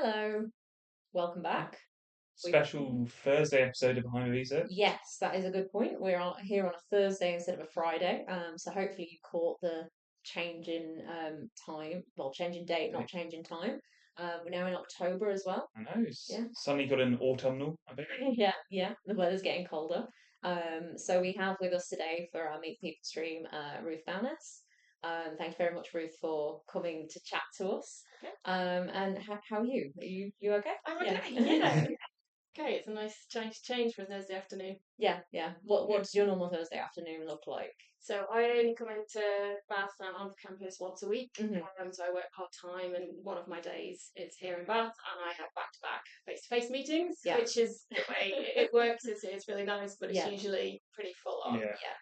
Hello, welcome back. Special Thursday episode of Behind the Research. Yes, that is a good point. We're here on a Thursday instead of a Friday. So hopefully you caught the change in time. Well, change in date, not change in time. We're now in October as well. I know, Yeah. suddenly got an autumnal, I think. Yeah. The weather's getting colder. So we have with us today for our Meet the People stream, Ruth Bowness. Thank you very much, Ruth, for coming to chat to us. Okay. And how are you? Are you okay? I'm okay, yeah. Okay, it's a nice change for a Thursday afternoon. Yeah. What does your normal Thursday afternoon look like? So I only come into Bath and I'm on campus once a week. Mhm. So I work part-time and one of my days is here in Bath and I have back-to-back face-to-face meetings, Yeah. which is the way it works. It's really nice, but it's Yeah. usually pretty full on.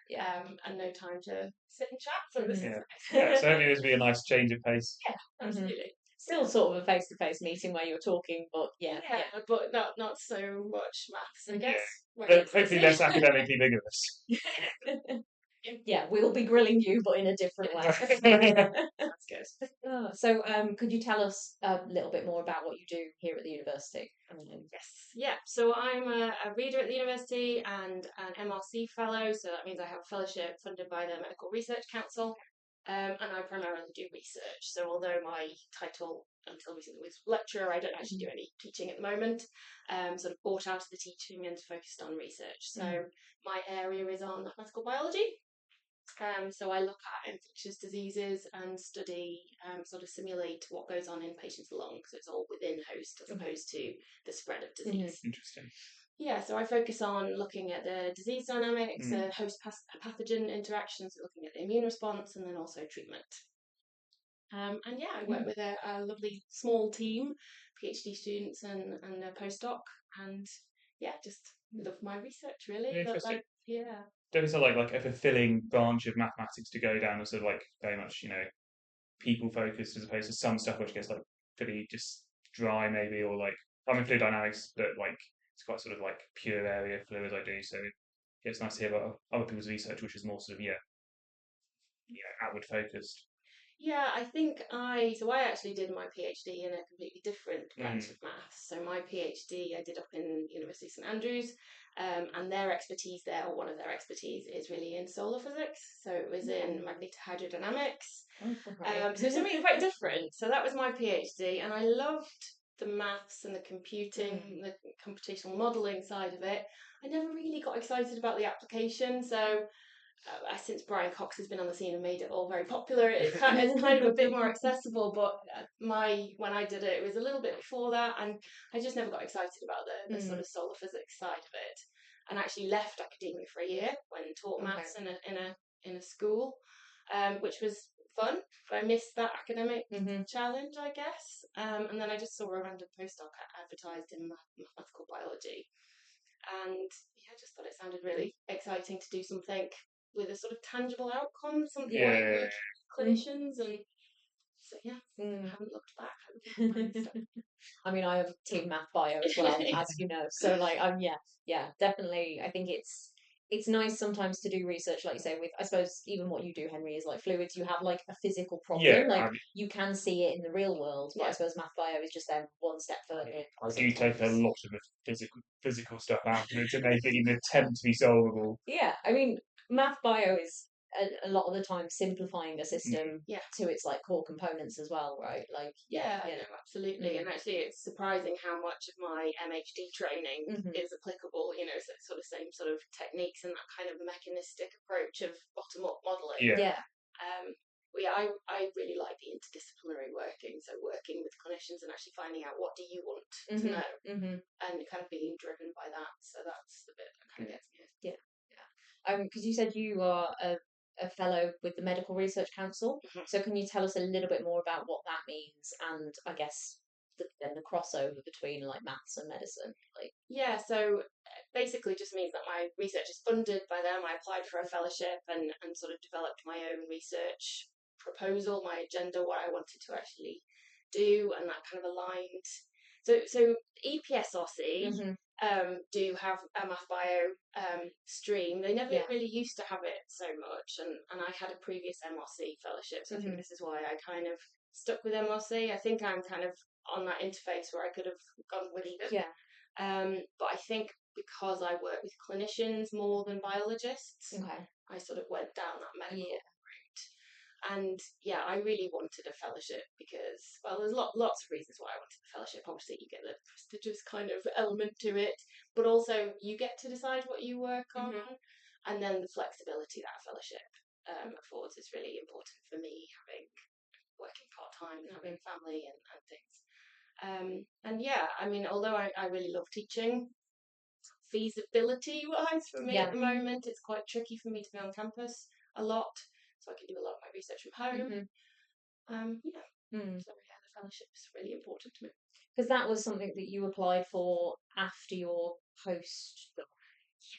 Yeah. And no time to sit and chat. So this is nice. Yeah, so hopefully this will be a nice change of pace. Yeah, absolutely. Still sort of a face-to-face meeting where you're talking, but yeah. But not so much maths, I guess. But hopefully less academically vigorous. Yeah, we'll be grilling you, but in a different way. That's good. So, could you tell us a little bit more about what you do here at the university? Yes, yeah. So I'm a reader at the university and an MRC Fellow. So that means I have a fellowship funded by the Medical Research Council. And I primarily do research. So although my title until recently was lecturer, I don't actually do any teaching at the moment. Sort of bought out of the teaching and focused on research. So my area is on mathematical biology. So I look at infectious diseases and study, sort of simulate what goes on in patients' lungs. So it's all within host as opposed to the spread of disease. Interesting. Yeah, so I focus on looking at the disease dynamics, host pathogen interactions, looking at the immune response, and then also treatment. And yeah, I work with a lovely small team, PhD students and a postdoc, and yeah, just love my research really. Interesting. Yeah. Don't it sound like a fulfilling branch of mathematics to go down, as sort of like very much, people focused as opposed to some stuff which gets like pretty just dry maybe, or like I'm in fluid dynamics, but like it's quite sort of like pure area of fluids I do, so it's nice to hear about other people's research which is more sort of outward focused. Yeah, I think I actually did my PhD in a completely different branch of maths. So my PhD I did up in University of St Andrews, and their expertise there, or one of their expertise, is really in solar physics. So it was in magnetohydrodynamics. So something quite different. So that was my PhD, and I loved the maths and the computing, the computational modelling side of it. I never really got excited about the application, so since Brian Cox has been on the scene and made it all very popular, it's kind of a bit more accessible. But when I did it, it was a little bit before that, and I just never got excited about the sort of solar physics side of it, and actually left academia for a year, went and taught maths in a school, which was fun. But I missed that academic challenge, I guess. And then I just saw a random postdoc advertised in mathematical biology, and yeah, I just thought it sounded really exciting to do something with a sort of tangible outcome, something like with clinicians, and so yeah, I haven't looked back. I mean, I have team math bio as well, as you know. So like, definitely. I think it's nice sometimes to do research, like you say, with I suppose even what you do, Henry, is like fluids. You have like a physical problem, you can see it in the real world. But I suppose math bio is just then one step further. I do take a lot of the physical stuff out of it to make it even attempt to be solvable. Yeah, I mean, math bio is a lot of the time simplifying the system to its like core components as well, right? Like absolutely. And actually it's surprising how much of my MHD training is applicable, so sort of same sort of techniques and that kind of mechanistic approach of bottom up modelling. I really like the interdisciplinary working, so working with clinicians and actually finding out what do you want to know and kind of being driven by that. So that's the bit that kind of gets me. Because you said you are a fellow with the Medical Research Council. So can you tell us a little bit more about what that means, and I guess then the crossover between like maths and medicine? So basically just means that my research is funded by them. I applied for a fellowship and sort of developed my own research proposal, my agenda, what I wanted to actually do, and that kind of aligned. So EPSRC do have a math bio stream. They never really used to have it so much, and I had a previous MRC fellowship, so I think this is why I kind of stuck with MRC. I think I'm kind of on that interface where I could have gone with either. Yeah. But I think because I work with clinicians more than biologists, Okay. I sort of went down that medical Yeah. route. And yeah, I really wanted a fellowship because, well, there's lots of reasons why I wanted the fellowship. Obviously, you get the prestigious kind of element to it, but also you get to decide what you work on, and then the flexibility that a fellowship affords is really important for me, having working part-time and having family and things. And yeah, I mean, although I really love teaching, feasibility-wise for me at the moment, it's quite tricky for me to be on campus a lot, so I can do a lot of my research from home. So yeah, the fellowship is really important to me. Because that was something that you applied for after your postdoc.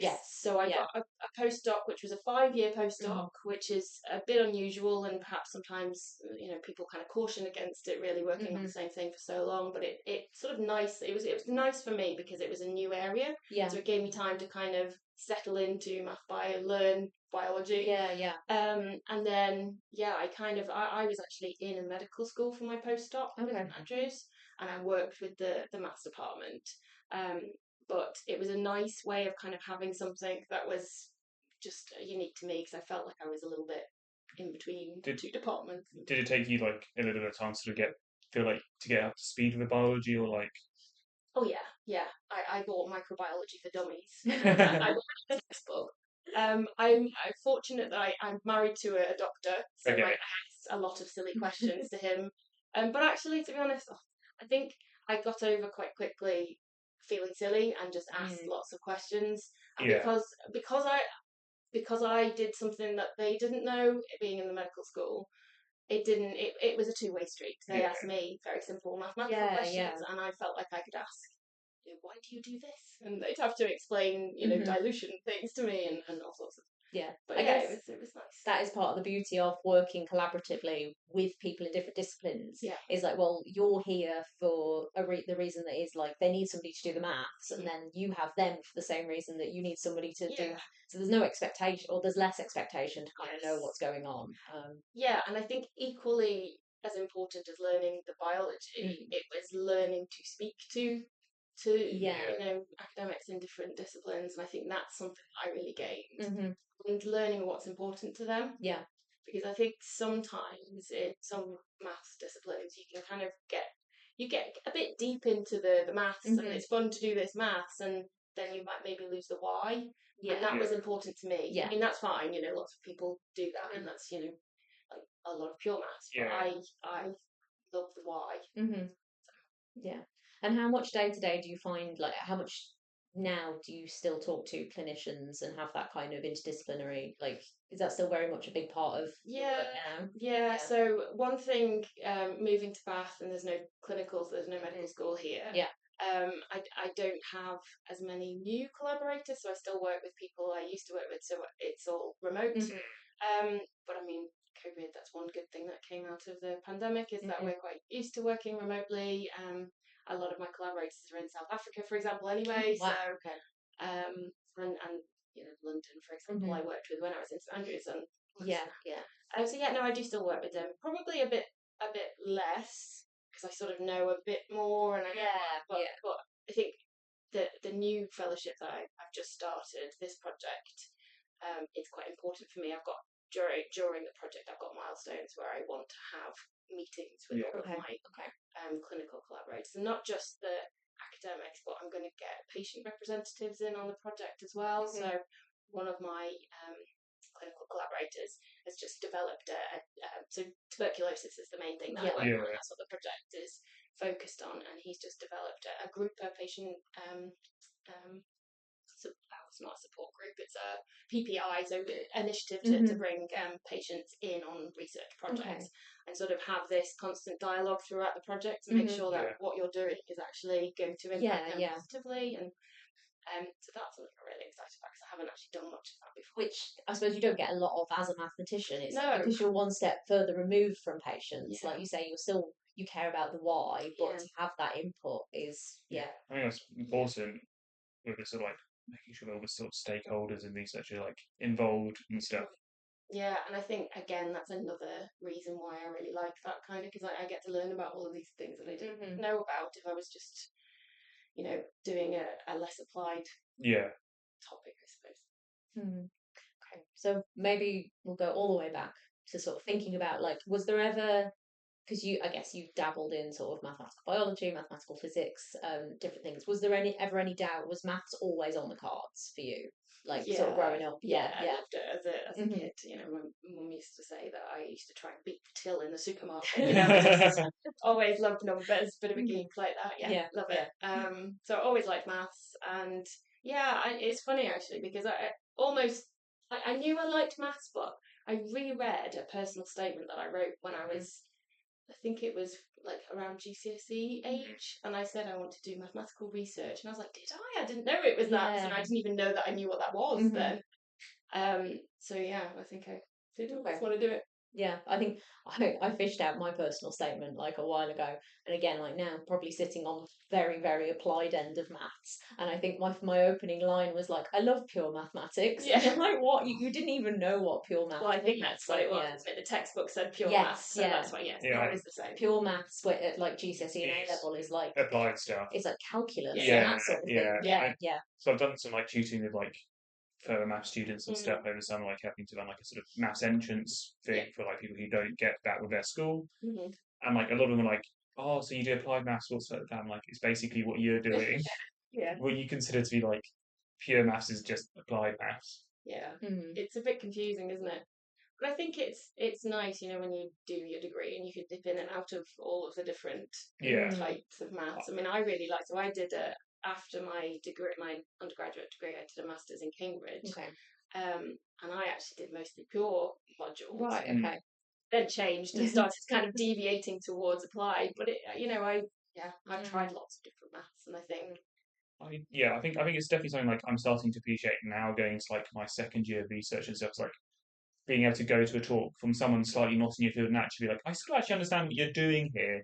Yes. So I got a postdoc, which was a 5-year postdoc, which is a bit unusual, and perhaps sometimes people kind of caution against it, really working on the same thing for so long. But it sort of nice. It was nice for me because it was a new area. Yeah. So it gave me time to kind of settle into math bio, learn biology. Yeah. And then I was actually in a medical school for my postdoc with Andrews, and I worked with the maths department. But it was a nice way of kind of having something that was just unique to me, because I felt like I was a little bit in between two departments. Did it take you like a little bit of time to sort of to get up to speed with biology, or like? Oh yeah. I bought Microbiology for Dummies. I bought a textbook. I'm fortunate that I'm married to a doctor, so I asked a lot of silly questions to him. But actually, to be honest, I think I got over quite quickly feeling silly and just asked lots of questions. And because I did something that they didn't know, being in the medical school, it was a two-way street. They asked me very simple mathematical questions, and I felt like I could ask, why do you do this? And they'd have to explain, dilution things to me and all sorts of. Yeah, but I guess it was nice. That is part of the beauty of working collaboratively with people in different disciplines. Yeah, is like, well, you're here for the reason that is like they need somebody to do the maths, and then you have them for the same reason that you need somebody to do. So there's no expectation, or there's less expectation to kind of know what's going on. Yeah, and I think equally as important as learning the biology, it was learning to speak to academics in different disciplines, and I think that's something I really gained. And learning what's important to them. Yeah. Because I think sometimes in some maths disciplines you can kind of get a bit deep into the maths, and it's fun to do this maths, and then you might maybe lose the why. Yeah. And that was important to me. Yeah. I mean, that's fine, lots of people do that, and that's, like a lot of pure maths. But I love the why. Yeah. And how much day to day do you find, like, how much now do you still talk to clinicians and have that kind of interdisciplinary, like, is that still very much a big part of your work now? Yeah. So one thing, moving to Bath, and there's no clinicals, there's no medical school here. Yeah. I don't have as many new collaborators, so I still work with people I used to work with, so it's all remote. But I mean, COVID, that's one good thing that came out of the pandemic, is that we're quite used to working remotely. A lot of my collaborators are in South Africa, for example, anyway. Wow. So, and London, for example, I worked with when I was in St Andrews, and I do still work with them. Probably a bit less, because I sort of know a bit more, and but I think the new fellowship that I've just started, this project, it's quite important for me. I've got during the project, I've got milestones where I want to have meetings with all of my clinical collaborators, and not just the academics, but I'm going to get patient representatives in on the project as well. So one of my clinical collaborators has just developed so tuberculosis is the main thing that I work on. That's what the project is focused on, and he's just developed a group of patient it's not a support group, it's a PPI, so initiative to bring patients in on research projects, and sort of have this constant dialogue throughout the project to make sure that what you're doing is actually going to impact them positively. And so that's something I'm really excited about, because I haven't actually done much of that before. Which I suppose you don't get a lot of as a mathematician. It's because you're one step further removed from patients. Like you say, you care about the why, but to have that input is I think that's important with the sort of like making sure all the sort of stakeholders in research are like involved and stuff. Yeah, and I think again that's another reason why I really like that kind of, because I get to learn about all of these things that I didn't know about if I was just, doing a less applied topic, I suppose. Okay, so maybe we'll go all the way back to sort of thinking about like, was there ever, because I guess you dabbled in sort of mathematical biology, mathematical physics, different things. Was there ever any doubt? Was maths always on the cards for you? Like sort of growing up? Yeah, I loved it as a kid. My mum used to say that I used to try and beat the till in the supermarket. I just always loved numbers, bit of a geek like that. Yeah, love it. So I always liked maths, and it's funny actually because I knew I liked maths, but I reread a personal statement that I wrote when I was, I think it was like around GCSE age, and I said I want to do mathematical research, and I was like, did I? I didn't know it was that, and I didn't even know that I knew what that was then. So yeah, I think I did always want to do it. Yeah, I think I fished out my personal statement like a while ago, and again, like now, probably sitting on the very, very applied end of maths. And I think my opening line was like, "I love pure mathematics." Yeah. And I'm like, "What? You didn't even know what pure maths?" Well, I think that's what it was. The textbook said pure maths, so that's why. It's always the same. Pure maths, at like GCSE and A level, is like applied stuff. It's like calculus and that sort of thing. Yeah. So I've done some like tutoring with like further maths students and stuff over summer, like helping to run like a sort of maths entrance thing for like people who don't get that with their school. And like a lot of them are like, "Oh, so you do applied maths?" What's that? I'm like, it's basically what you're doing. What you consider to be like pure maths is just applied maths. Yeah, it's a bit confusing, isn't it? But I think it's nice, when you do your degree and you can dip in and out of all of the different types of maths. I mean, I really like. So I did after my degree, my undergraduate degree, I did a master's in Cambridge. Okay. And I actually did mostly pure modules. Right. Okay. Then changed and started kind of deviating towards applied. But I've tried lots of different maths, and I think. I think it's definitely something like I'm starting to appreciate now going into like my second year of research and stuff. It's like being able to go to a talk from someone slightly not in your field and actually be like, I still actually understand what you're doing here.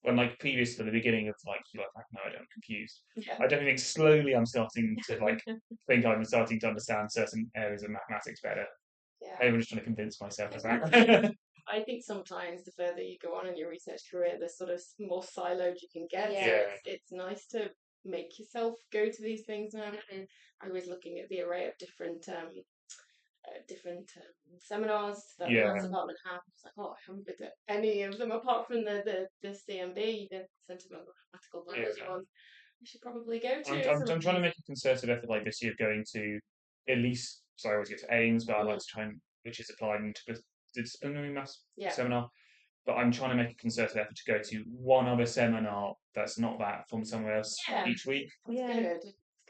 When like previous to the beginning of like you're like, no, I'm confused. I definitely think slowly I'm starting to like think I'm starting to understand certain areas of mathematics better. Maybe I'm just trying to convince myself of that. I think sometimes the further you go on in your research career, the sort of more siloed you can get. Yeah. So it's nice to make yourself go to these things now. I was looking at the array of different seminars that the maths department have. It's like, I haven't been to any of them apart from the CMB, the Centre for Mathematical Biology one. I should probably go to. I'm trying to make a concerted effort like this year of going to at least, so I always get to Ames, but I like to try and, which is applied interdisciplinary maths seminar. But I'm trying to make a concerted effort to go to one other seminar that's not that from somewhere else each week. Good.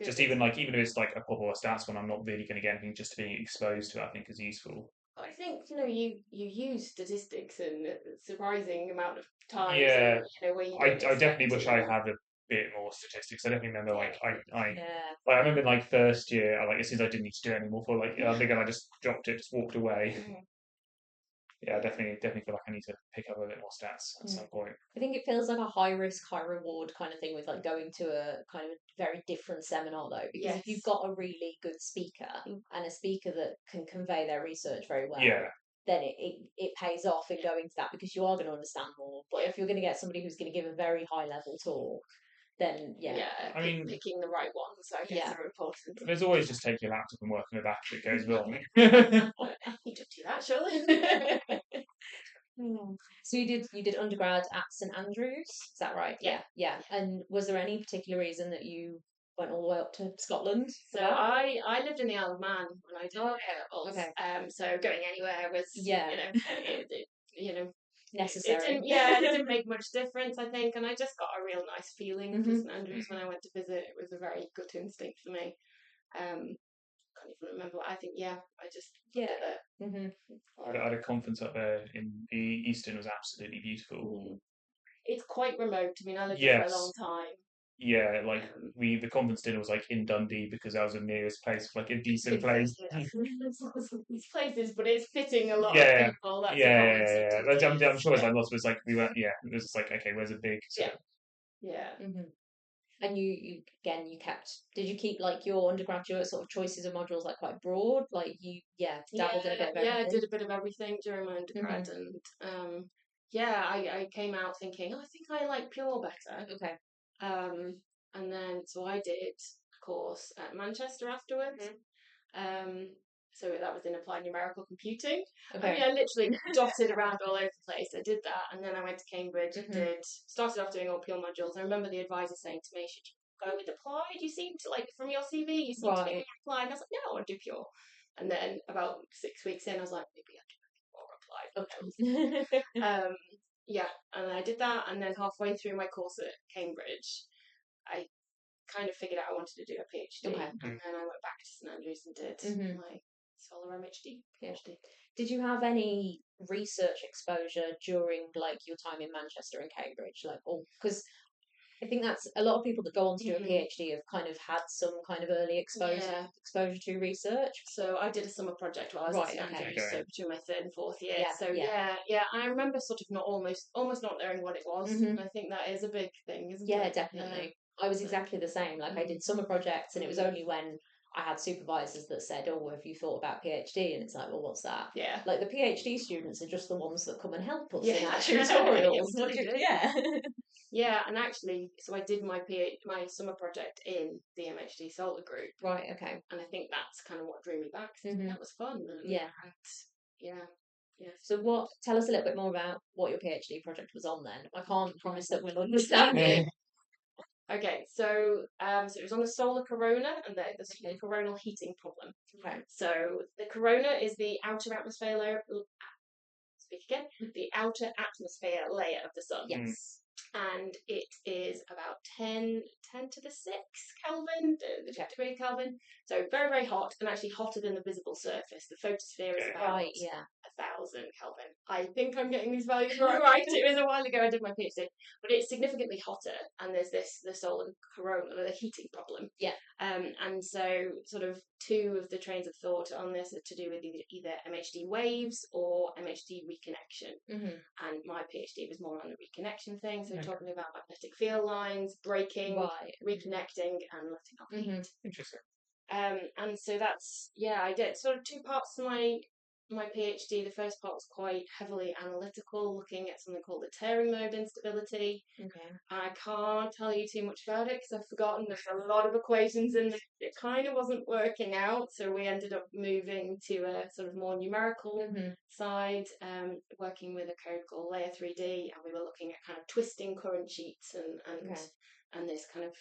Just even if it's like a pop or a stats one, I'm not really going to get anything. Just being exposed to it, I think, is useful. I think you use statistics in a surprising amount of times. Yeah, where you I definitely wish I had a bit more statistics. I definitely remember I remember in like first year, as soon as I didn't need to do it anymore for I think I just dropped it, just walked away. Yeah, I definitely feel like I need to pick up a bit more stats at some point. I think it feels like a high risk, high reward kind of thing with like going to a kind of very different seminar though. Because if you've got a really good speaker and a speaker that can convey their research very well, then it pays off in going to that because you are going to understand more. But if you're going to get somebody who's going to give a very high level talk, then I mean, picking the right ones, I guess, are important. There's always just take your laptop and work on the back if it goes wrong. You just do that, surely. So you did undergrad at St Andrews, is that right? Yeah. And was there any particular reason that you went all the way up to Scotland? So I lived in the Isle of Man when I did A-levels. So going anywhere was necessary. It didn't make much difference, I think, and I just got a real nice feeling for St Andrews when I went to visit. It was a very good instinct for me. Can't even remember. I think I just did it. I had a conference up there in the Eastern. Was absolutely beautiful. It's quite remote. I mean, I lived there for a long time. Yeah, the conference dinner was like in Dundee because that was the nearest place, like a decent place. These places, but it's fitting a lot of people. That's I'm sure as I lost was like we went. It was just like, okay, where's a big? And you again, did you keep like your undergraduate sort of choices of modules like quite broad? Like you, dabbled in a bit of I everything? did a bit of everything during my undergrad, and I came out thinking, oh, I think I like pure better. Okay. And then so I did a course at Manchester afterwards. So that was in applied numerical computing. Okay. I mean, I literally dotted around all over the place. I did that, and then I went to Cambridge. Started off doing all pure modules. I remember the advisor saying to me, "Should you go with applied? You seem to like from your CV, you seem to be applied." And I was like, "No, I want to do pure." And then about 6 weeks in, I was like, "Maybe I'll do more applied." And I did that, and then halfway through my course at Cambridge, I kind of figured out I wanted to do a PhD, and then I went back to St Andrews and did my solar PhD. Did you have any research exposure during like your time in Manchester and Cambridge, like, because I think that's a lot of people that go on to do a PhD have kind of had some kind of early exposure to research. So I did a summer project while I was at St Andrews, so between my 3rd and 4th year. I remember sort of almost not knowing what it was. And I think that is a big thing, isn't it? Yeah, definitely. I was exactly the same. Like I did summer projects, and it was only when I had supervisors that said, "Oh, have you thought about PhD?" And it's like, "Well, what's that?" Yeah. Like the PhD students are just the ones that come and help us in our tutorials. Yeah, and actually, so I did my summer project in the MHD Solar Group. Right. Okay. And I think that's kind of what drew me back. That was fun. And, yeah. So tell us a little bit more about what your PhD project was on then. I can't promise that we'll understand it. Okay, so it was on the solar corona and the coronal heating problem. Okay. So the corona is the outer atmosphere layer. The outer atmosphere layer of the sun. Yes. And it is about 10 to the 6 Kelvin, degree Kelvin. So very, very hot, and actually hotter than the visible surface. The photosphere is about 1,000 Kelvin. I think I'm getting these values right. It was a while ago I did my PhD. But it's significantly hotter, and there's the solar corona, the heating problem. Yeah. And so sort of two of the trains of thought on this are to do with either MHD waves or MHD reconnection. And my PhD was more on the reconnection thing, so talking about magnetic field lines, breaking, reconnecting, and letting off heat. Interesting. And so that's, I did sort of two parts to my PhD. The first part was quite heavily analytical, looking at something called the tearing mode instability. I can't tell you too much about it because I've forgotten. There's a lot of equations and it kind of wasn't working out, so we ended up moving to a sort of more numerical side, working with a code called Layer 3D, and we were looking at kind of twisting current sheets and this kind of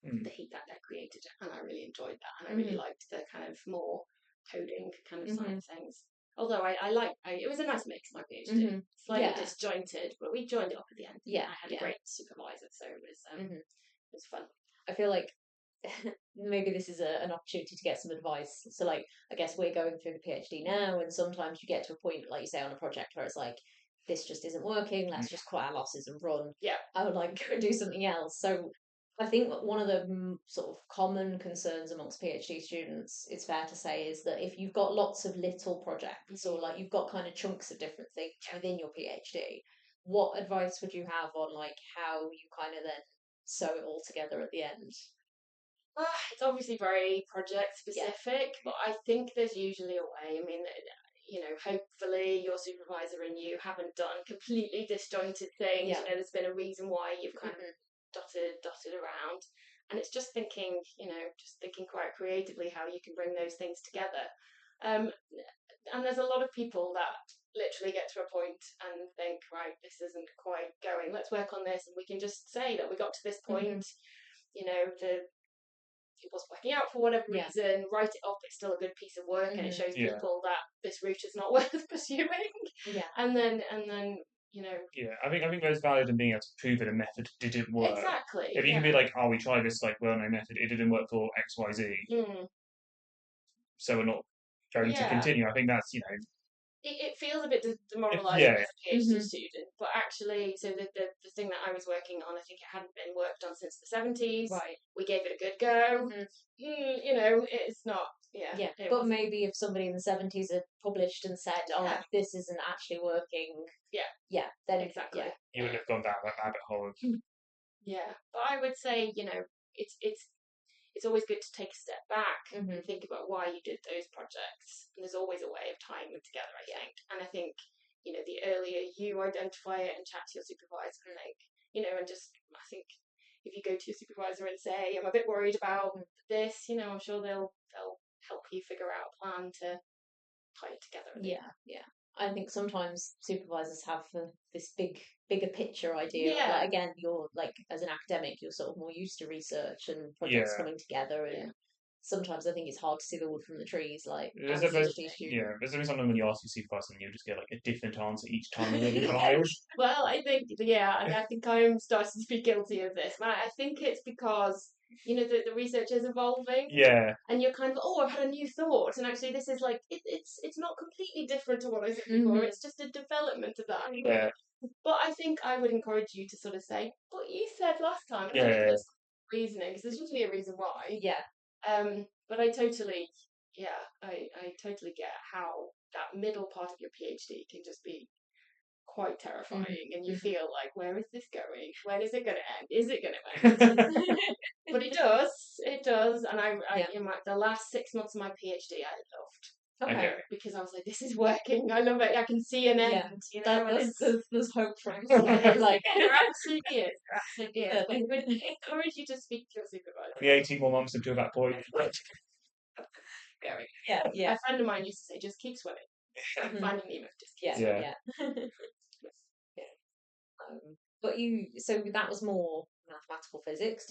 the heat that created, and I really enjoyed that, and I really liked the kind of more coding kind of side of things. Although it was a nice mix, my PhD. Slightly disjointed, but we joined it up at the end. I had a great supervisor, so it was fun. I feel like maybe this is an opportunity to get some advice. So, like, I guess we're going through the PhD now, and sometimes you get to a point, like you say, on a project where it's like, this just isn't working, let's just cut our losses and run. Yeah. I would like go and do something else. So I think one of the sort of common concerns amongst PhD students, it's fair to say, is that if you've got lots of little projects or like you've got kind of chunks of different things within your PhD, what advice would you have on like how you kind of then sew it all together at the end? It's obviously very project specific, but I think there's usually a way. I mean, hopefully your supervisor and you haven't done completely disjointed things. There's been a reason why you've kind of dotted around, and it's just thinking quite creatively how you can bring those things together. And there's a lot of people that literally get to a point and think, right, this isn't quite going, let's work on this, and we can just say that we got to this point. It wasn't working out for whatever reason, write it off, it's still a good piece of work, and it shows people that this route is not worth pursuing. And then I think that's valid in being able to prove that a method didn't work. Exactly. If you can be like, oh, we tried this like well-known method, it didn't work for XYZ, so we're not going to continue. I think that's it feels a bit demoralising as a PhD student, but actually, so the thing that I was working on, I think it hadn't been worked on since the 70s. Right. We gave it a good go. It's not. But maybe if somebody in the 70s had published and said, this isn't actually working. Then exactly. You would have gone down that rabbit hole of Yeah, but I would say, it's always good to take a step back and think about why you did those projects. And there's always a way of tying them together, I think. And I think, the earlier you identify it and chat to your supervisor, I think if you go to your supervisor and say, I'm a bit worried about this, I'm sure they'll help you figure out a plan to tie it together. Yeah. I think sometimes supervisors have this bigger picture idea. Yeah. Like, again, you're like, as an academic, you're sort of more used to research and projects coming together, and sometimes I think it's hard to see the wood from the trees. Like, There's as a always PhD student. something when you ask your supervisor and you just get like a different answer each time. And then Well, I think I'm starting to be guilty of this. I think it's because the research is evolving. Yeah. And you're kind of, I've had a new thought, and actually this is like it's not completely different to what I said before. It's just a development of that. Yeah. But I think I would encourage you to sort of say what you said last time. Yeah. Reasoning, because there's usually a reason why. Yeah. But I totally get how that middle part of your PhD can just be quite terrifying, and you feel like, where is this going? When is it going to end? Is it going to end? But it does, and the last 6 months of my PhD I loved. Okay. Because I was like, this is working. I love it. I can see an end. There's hope for it. Like, there absolutely is. But I would encourage you to speak to your supervisor. The 18 more months until that point. Yeah. A friend of mine used to say, just keep swimming. Finding Nemo, just keep swimming. But so that was more mathematical physics.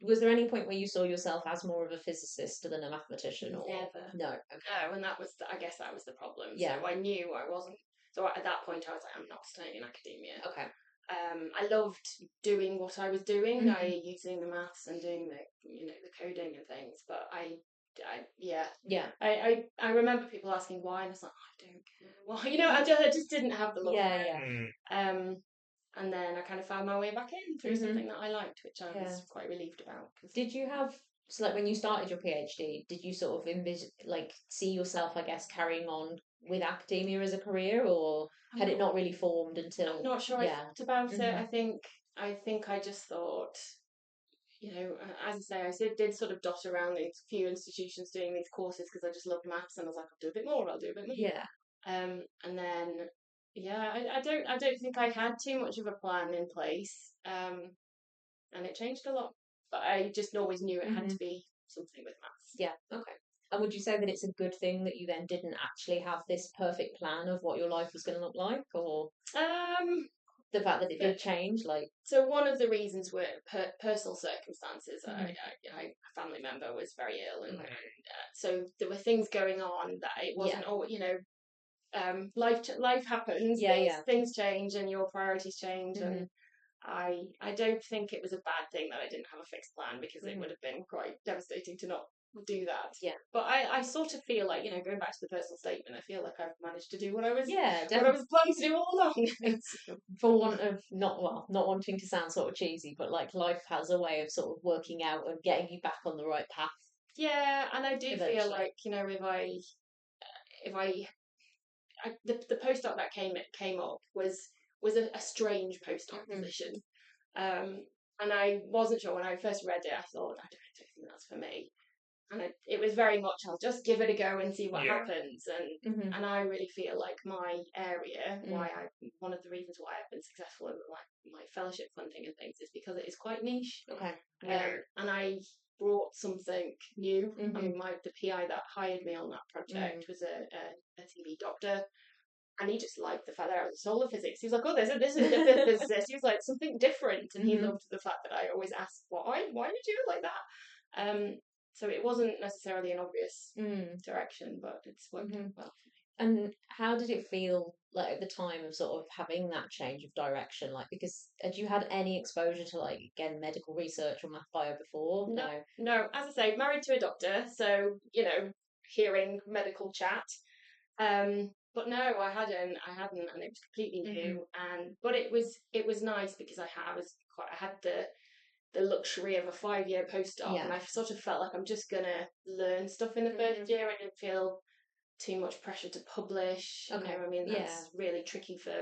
Was there any point where you saw yourself as more of a physicist than a mathematician? Or never? No. Okay. No, and I guess that was the problem. Yeah. So I knew I wasn't. So at that point, I was like, I'm not staying in academia. Okay. I loved doing what I was doing. Using the maths and doing the coding and things. But I remember people asking why, and I was like, I don't care. Well, I just didn't have the love for it. And then I kind of found my way back in through something that I liked, which I was quite relieved about. Did you have, so like when you started your PhD, did you sort of see yourself, I guess, carrying on with academia as a career, or had it not really formed until? I'm not sure I thought about it. I think I just thought, as I say, I did sort of dot around these few institutions doing these courses because I just loved maths, and I was like, I'll do a bit more. Yeah. And then. Yeah, I don't think I had too much of a plan in place, and it changed a lot. But I just always knew it had to be something with maths. Yeah, okay. And would you say that it's a good thing that you then didn't actually have this perfect plan of what your life was going to look like, or the fact that it did change? So one of the reasons were personal circumstances. A family member was very ill, and so there were things going on that it wasn't all life happens. Things change and your priorities change, and I don't think it was a bad thing that I didn't have a fixed plan, because it would have been quite devastating to not do that. But I sort of feel like, going back to the personal statement, I feel like I've managed to do what I was planning to do all along. For want of not wanting to sound sort of cheesy, but like life has a way of sort of working out and getting you back on the right path. Yeah, and I do feel like, the postdoc that came up was a strange postdoc position, and I wasn't sure when I first read it. I thought, I don't think that's for me, and it was very much, I'll just give it a go and see what happens. And I really feel like my area, one of the reasons why I've been successful in my fellowship funding and things, is because it is quite niche. Okay. And I brought something new. I mean, the PI that hired me on that project was a TV doctor, and he just liked the fact that I was solar physics. He was like, oh, this is a physicist. He was like, something different, and he loved the fact that I always asked, why did you do it like that? So it wasn't necessarily an obvious direction, but it's worked out well. And how did it feel like at the time of sort of having that change of direction? Like, because had you had any exposure to again medical research or math bio before? No. As I say, married to a doctor, so hearing medical chat. But no, I hadn't, and it was completely new. But it was nice because I had the luxury of a 5-year postdoc, and I sort of felt like I'm just gonna learn stuff in the first year. I didn't feel too much pressure to publish. Okay. That's really tricky for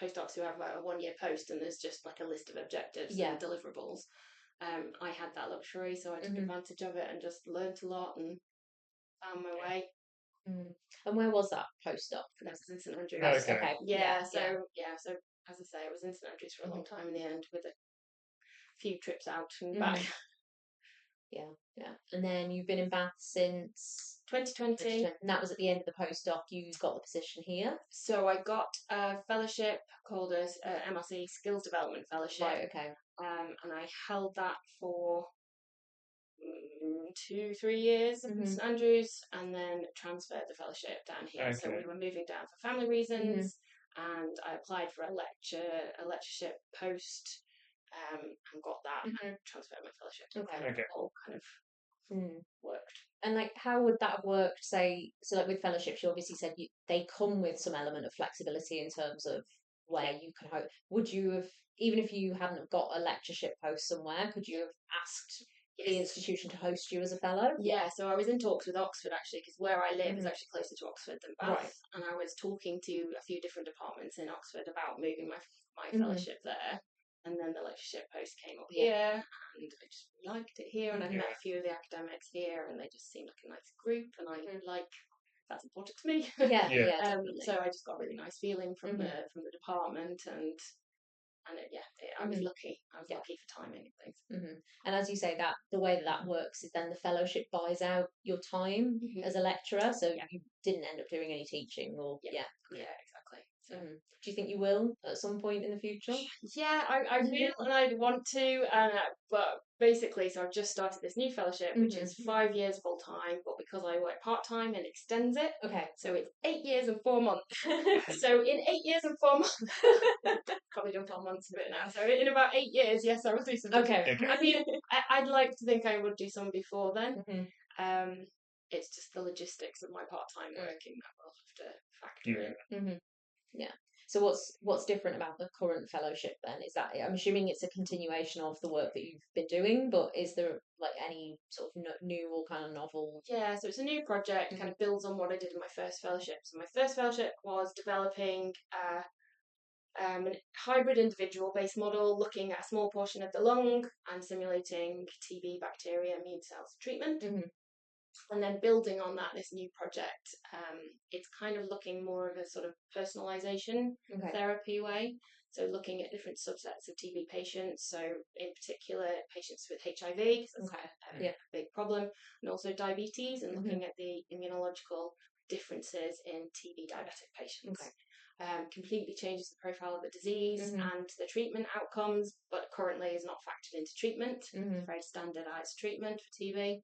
postdocs who have a 1 year post and there's just like a list of objectives Yeah. and deliverables. I had that luxury, so I took Mhm. advantage of it and just learnt a lot and found my way. Mm. And where was that postdoc? That was in St Andrews. Okay. Okay. Yeah, so as I say, I was in St Andrews for a long Mhm. time in the end, with a few trips out and Mhm. back. Yeah. And then you've been in Bath since 2020. and that was at the end of the postdoc. You got the position here. So I got a fellowship called a MRC Skills Development Fellowship. Right. Okay. And I held that for 2-3 years in Mhm. St Andrews, and then transferred the fellowship down here. So Okay. we were moving down for family reasons, and I applied for a lectureship post, and got that, and transferred my fellowship. Okay. Okay. All kind of worked. And like, how would that have worked? Say, so like with fellowships, you obviously said they come with some element of flexibility in terms of where you can hope. Would you have, even if you hadn't have got a lectureship post somewhere, could you have asked the institution to host you as a fellow? Yeah, so I was in talks with Oxford actually, because where I live is Mhm. actually closer to Oxford than Bath, Right. and I was talking to a few different departments in Oxford about moving my Mhm. fellowship there, and then the lectureship post came up Yeah. here, and I just liked it here, and I Mhm. met a few of the academics here, and they just seemed like a nice group, and I like that's important to me. Yeah. Yeah. Yeah. Definitely. So I just got a really nice feeling from Mhm. the department, and I was lucky. I was Yeah. lucky for timing and things. And as you say, that the way that works is then the fellowship buys out your time as a lecturer, so you didn't end up doing any teaching, or Yeah, exactly. So. Do you think you will at some point in the future? Yeah, I feel and I want to, but basically, so I've just started this new fellowship, which is 5 years full time, but because I work part time, it extends it. Okay. So it's 8 years and 4 months. So in 8 years and 4 months, probably done 4 months a bit now. So in about 8 years, yes, I will do some. Okay. I mean, I'd like to think I would do some before then. Mhm. It's just the logistics of my part time working that we'll have to factor in. Mhm. Yeah. So what's different about the current fellowship then? Is that, I'm assuming it's a continuation of the work that you've been doing, but is there like any sort of new or kind of novel? Yeah, so it's a new project, kind of builds on what I did in my first fellowship. So my first fellowship was developing a hybrid individual-based model, looking at a small portion of the lung and simulating TB bacteria immune cells treatment. And then building on that, this new project, it's kind of looking more of a sort of personalization therapy way. So looking at different subsets of TB patients, so in particular patients with HIV, because that's a big problem, and also diabetes, and looking at the immunological differences in TB diabetic patients. Completely changes the profile of the disease and the treatment outcomes, but currently is not factored into treatment. It's very standardized treatment for TB.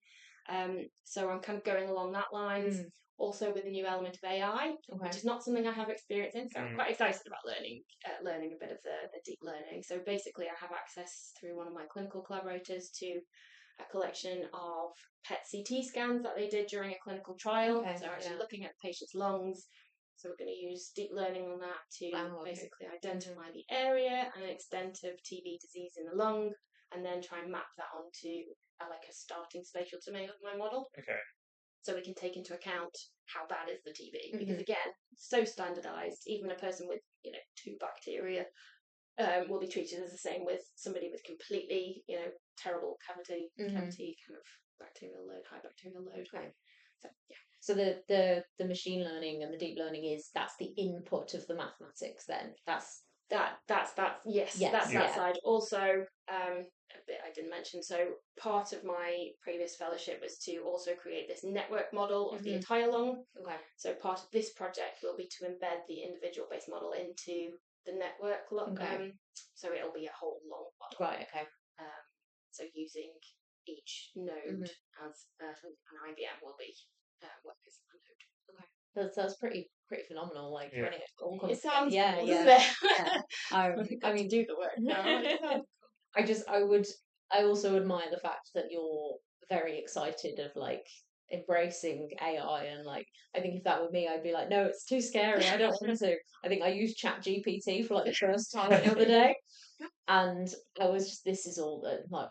So I'm kind of going along that lines. Also with the new element of AI, which is not something I have experience in, so I'm quite excited about learning a bit of the deep learning. So basically I have access through one of my clinical collaborators to a collection of PET CT scans that they did during a clinical trial. So actually looking at the patient's lungs. So we're going to use deep learning on that to basically identify the area and extent of TB disease in the lung, and then try and map that onto like a starting spatial domain of my model. Okay. So we can take into account how bad is the TB, because again, so standardized. Even a person with 2 bacteria will be treated as the same with somebody with completely terrible cavity kind of bacterial load, high bacterial load. So yeah. So the machine learning and the deep learning that's the input of the mathematics then. That's that side. Also, a bit I didn't mention. So part of my previous fellowship was to also create this network model of the entire lung. So part of this project will be to embed the individual based model into the network. So it'll be a whole lung model. So using each node as an IBM will be work as a node. That's pretty phenomenal. Like when it all comes It sounds together. cool, doesn't it? I mean, do the work now. I also admire the fact that you're very excited of like embracing AI, and like I think if that were me, I'd be like, no, it's too scary. I don't want to. I think I used ChatGPT for like the first time the other day, and I was just, this is all that, like,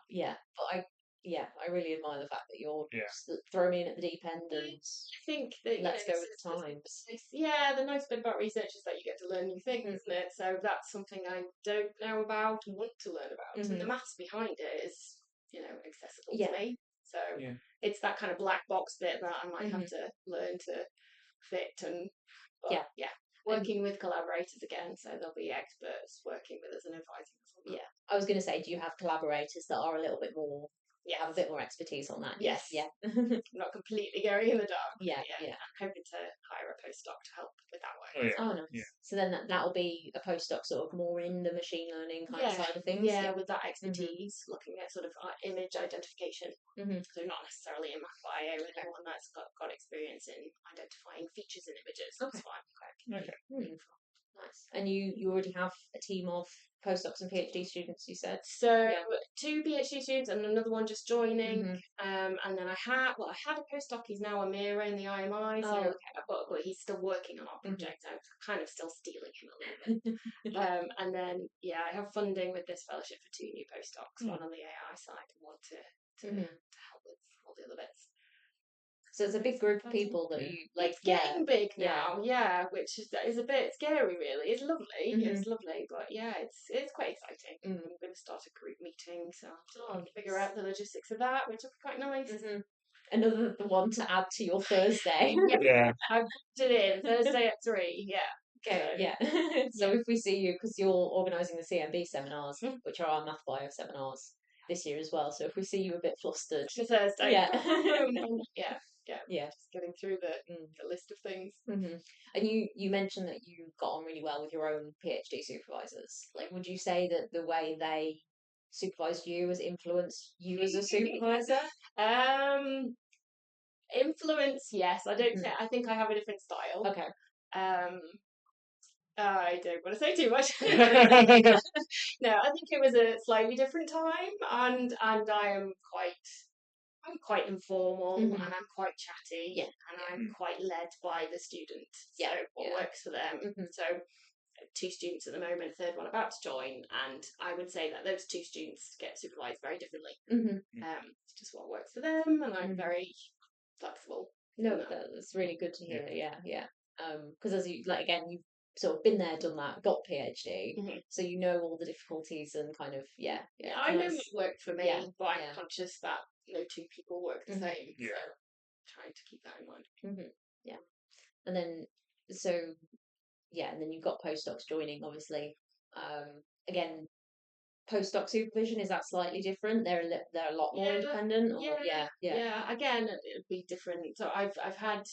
but Yeah, I really admire the fact that you're Yeah. just throw me in at the deep end and I think that let's go with it's- the times. yeah, the nice bit about research is that you get to learn new things, isn't it? So that's something I don't know about and want to learn about. And the maths behind it is, accessible to me. So it's that kind of black box bit that I might have to learn to fit but working with collaborators again, so there'll be experts working with us and advising us on that. Yeah, I was going to say, do you have collaborators that are a little bit more, have a bit more expertise on that? Yes. Yeah. I'm not completely going in the dark. Yeah. I'm hoping to hire a postdoc to help with that work. Oh, yeah. Oh, nice. Yeah. So then that'll be a postdoc sort of more in the machine learning kind of side of things. Yeah, with that expertise, looking at sort of image identification. So not necessarily in math bio, but anyone that's got experience in identifying features in images. Okay. That's why I'm quite keen for. Nice. And you already have a team of postdocs and PhD students, you said? So 2 PhD students and another one just joining. And then I had a postdoc. He's now a Mira in the IMI. So but he's still working on our project. I'm kind of still stealing him a little bit. And then I have funding with this fellowship for 2 new postdocs, one on the AI side and one to help with all the other bits. So it's a big group of people that you like. It's getting big now, which is a bit scary, really. It's lovely, it's lovely, but it's quite exciting. I'm going to start a group meeting, so I'll figure out the logistics of that, which will be quite nice. Another one to add to your Thursday. I've put it in Thursday at 3. Okay, so if we see you, because you're organising the CMB seminars, which are our math bio seminars this year as well. So if we see you a bit flustered, for Thursday, just getting through the list of things. And you mentioned that you got on really well with your own PhD supervisors. Like, would you say that the way they supervised you has influenced you as a supervisor? Influence, yes. I don't. I think I have a different style. Okay. I don't want to say too much. No, I think it was a slightly different time, and I'm quite informal and I'm quite chatty and I'm quite led by the student. So what works for them. So 2 students at the moment, third one about to join, and I would say that those 2 students get supervised very differently. It's just what works for them, and I'm very flexible. No, that's really good to hear. Yeah. Because as you you've sort of been there, done that, got PhD, so you know all the difficulties and kind of I know what worked for me, but I'm conscious that no 2 people work the same. So trying to keep that in mind. And then and then you've got postdocs joining, obviously. Again, postdoc supervision, is that slightly different? They're a lot more independent. Or, Again, it'd be different. So I've had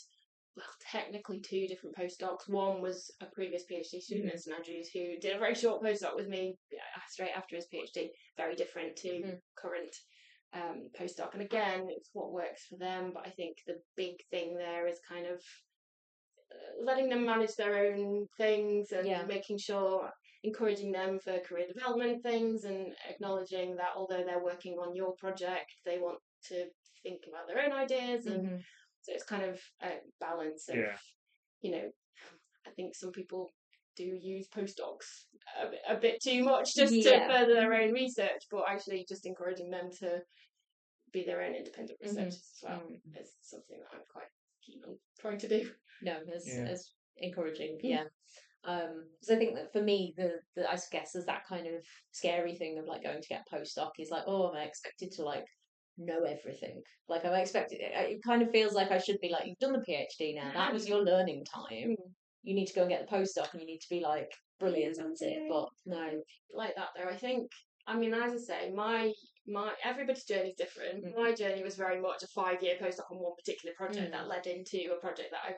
technically 2 different postdocs. One was a previous PhD student at St Andrews who did a very short postdoc with me straight after his PhD. Very different to current postdoc. And again, it's what works for them. But I think the big thing there is kind of letting them manage their own things and making sure, encouraging them for career development things and acknowledging that although they're working on your project, they want to think about their own ideas. And so it's kind of a balance of, I think some people do use postdocs a bit too much just to further their own research, but actually just encouraging them to be their own independent researchers as well is something that I'm quite keen on trying to do. No, as encouraging, because I think that for me, the I guess there's that kind of scary thing of like going to get a postdoc is like, am I expected to like know everything? Like, am I expected? It kind of feels like I should be like, you've done the PhD now, that was your learning time. You need to go and get the postdoc, and you need to be like brilliant at it. But no, like that though. I think. I mean, as I say, my everybody's journey is different. My journey was very much a 5-year postdoc on one particular project that led into a project that I've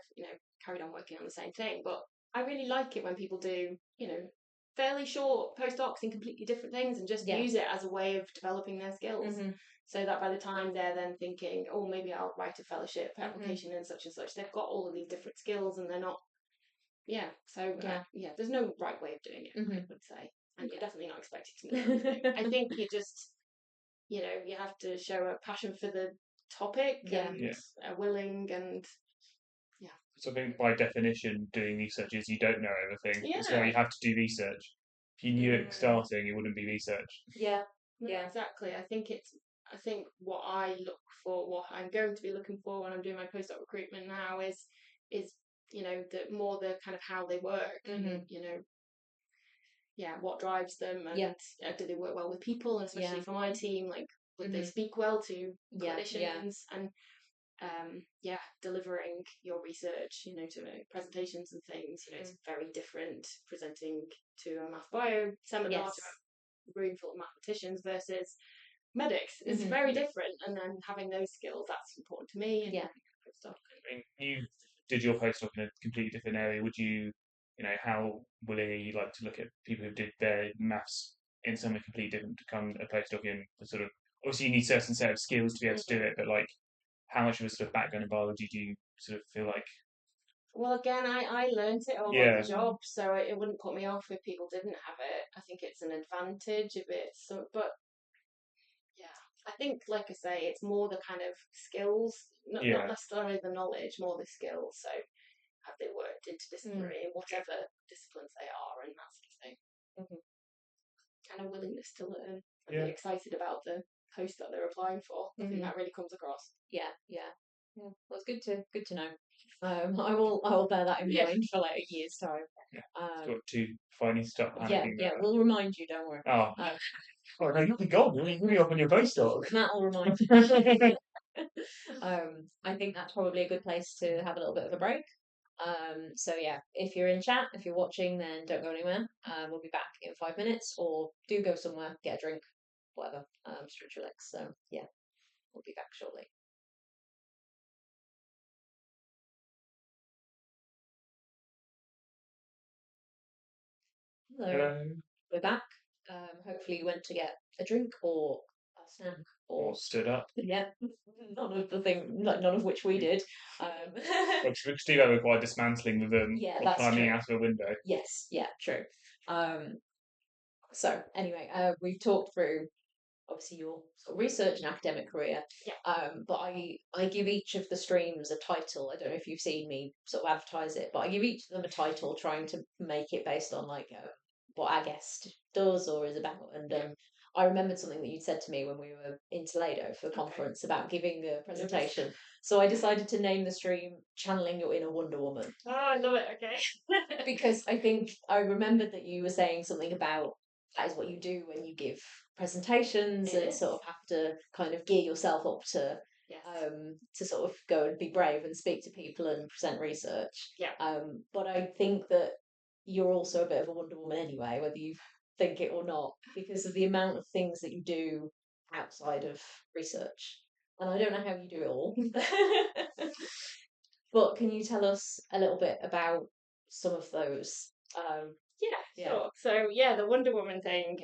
carried on working on the same thing. But I really like it when people do fairly short postdocs in completely different things and just use it as a way of developing their skills. So that by the time they're then thinking, maybe I'll write a fellowship application and such, they've got all of these different skills and they're not. There's no right way of doing it. I would say. And you're definitely not expected to know everything. I think you just, you have to show a passion for the topic and are willing and, So I think by definition, doing research is you don't know everything. It's where you have to do research. If you knew it starting, it wouldn't be research. Yeah, exactly. I think it's I think what I'm going to be looking for when I'm doing my postdoc recruitment now is the kind of how they work, what drives them, and do they work well with people, and especially for my team, like would they speak well to clinicians, and delivering your research, to presentations and things, it's very different presenting to a math bio seminar to a room full of mathematicians versus medics. It's very different, and then having those skills, that's important to me. And I mean, you did your postdoc in a completely different area. Would you, how willing are you like to look at people who did their maths in somewhere completely different to come a postdoc in? The sort of, obviously you need certain set of skills to be able to do it, but like, how much of a sort of background in biology do you sort of feel like? Well, again, I learned it all on the job, so it wouldn't put me off if people didn't have it. I think it's an advantage a bit. So, but yeah, I think, like I say, it's more the kind of skills, not necessarily the knowledge, more the skills. So, have they worked interdisciplinary in whatever disciplines they are, and that sort of thing. Kind of willingness to learn, and be excited about the post that they're applying for. I think that really comes across. Yeah. Well, it's good to know. I will bear that in mind for like a year's time. Got to finally stop panicking. We'll remind you. Don't worry. Oh no, you'll be gone. You'll be up on your postdoc. Matt will remind you. I think that's probably a good place to have a little bit of a break. So if you're in chat, if you're watching, then don't go anywhere. We'll be back in 5 minutes, or do go somewhere, get a drink, whatever. Stretch your legs. So we'll be back shortly. Hello. We're back. Hopefully you went to get a drink or a snack or stood up. Yeah, none of which we did. Steve over by dismantling them or climbing out of a window. Yes, true. So anyway, we've talked through obviously your sort of research and academic career. But I give each of the streams a title. I don't know if you've seen me sort of advertise it, but I give each of them a title, trying to make it based on like what our guest does or is about. And I remembered something that you'd said to me when we were in Toledo for a conference about giving a presentation. So I decided to name the stream "Channeling Your Inner Wonder Woman." Oh, I love it. Okay. Because I think I remembered that you were saying something about that is what you do when you give presentations and sort of have to kind of gear yourself up to sort of go and be brave and speak to people and present research. But I think that you're also a bit of a Wonder Woman anyway, whether you think it or not, because of the amount of things that you do outside of research. And I don't know how you do it all. But can you tell us a little bit about some of those? Sure. So the Wonder Woman thing.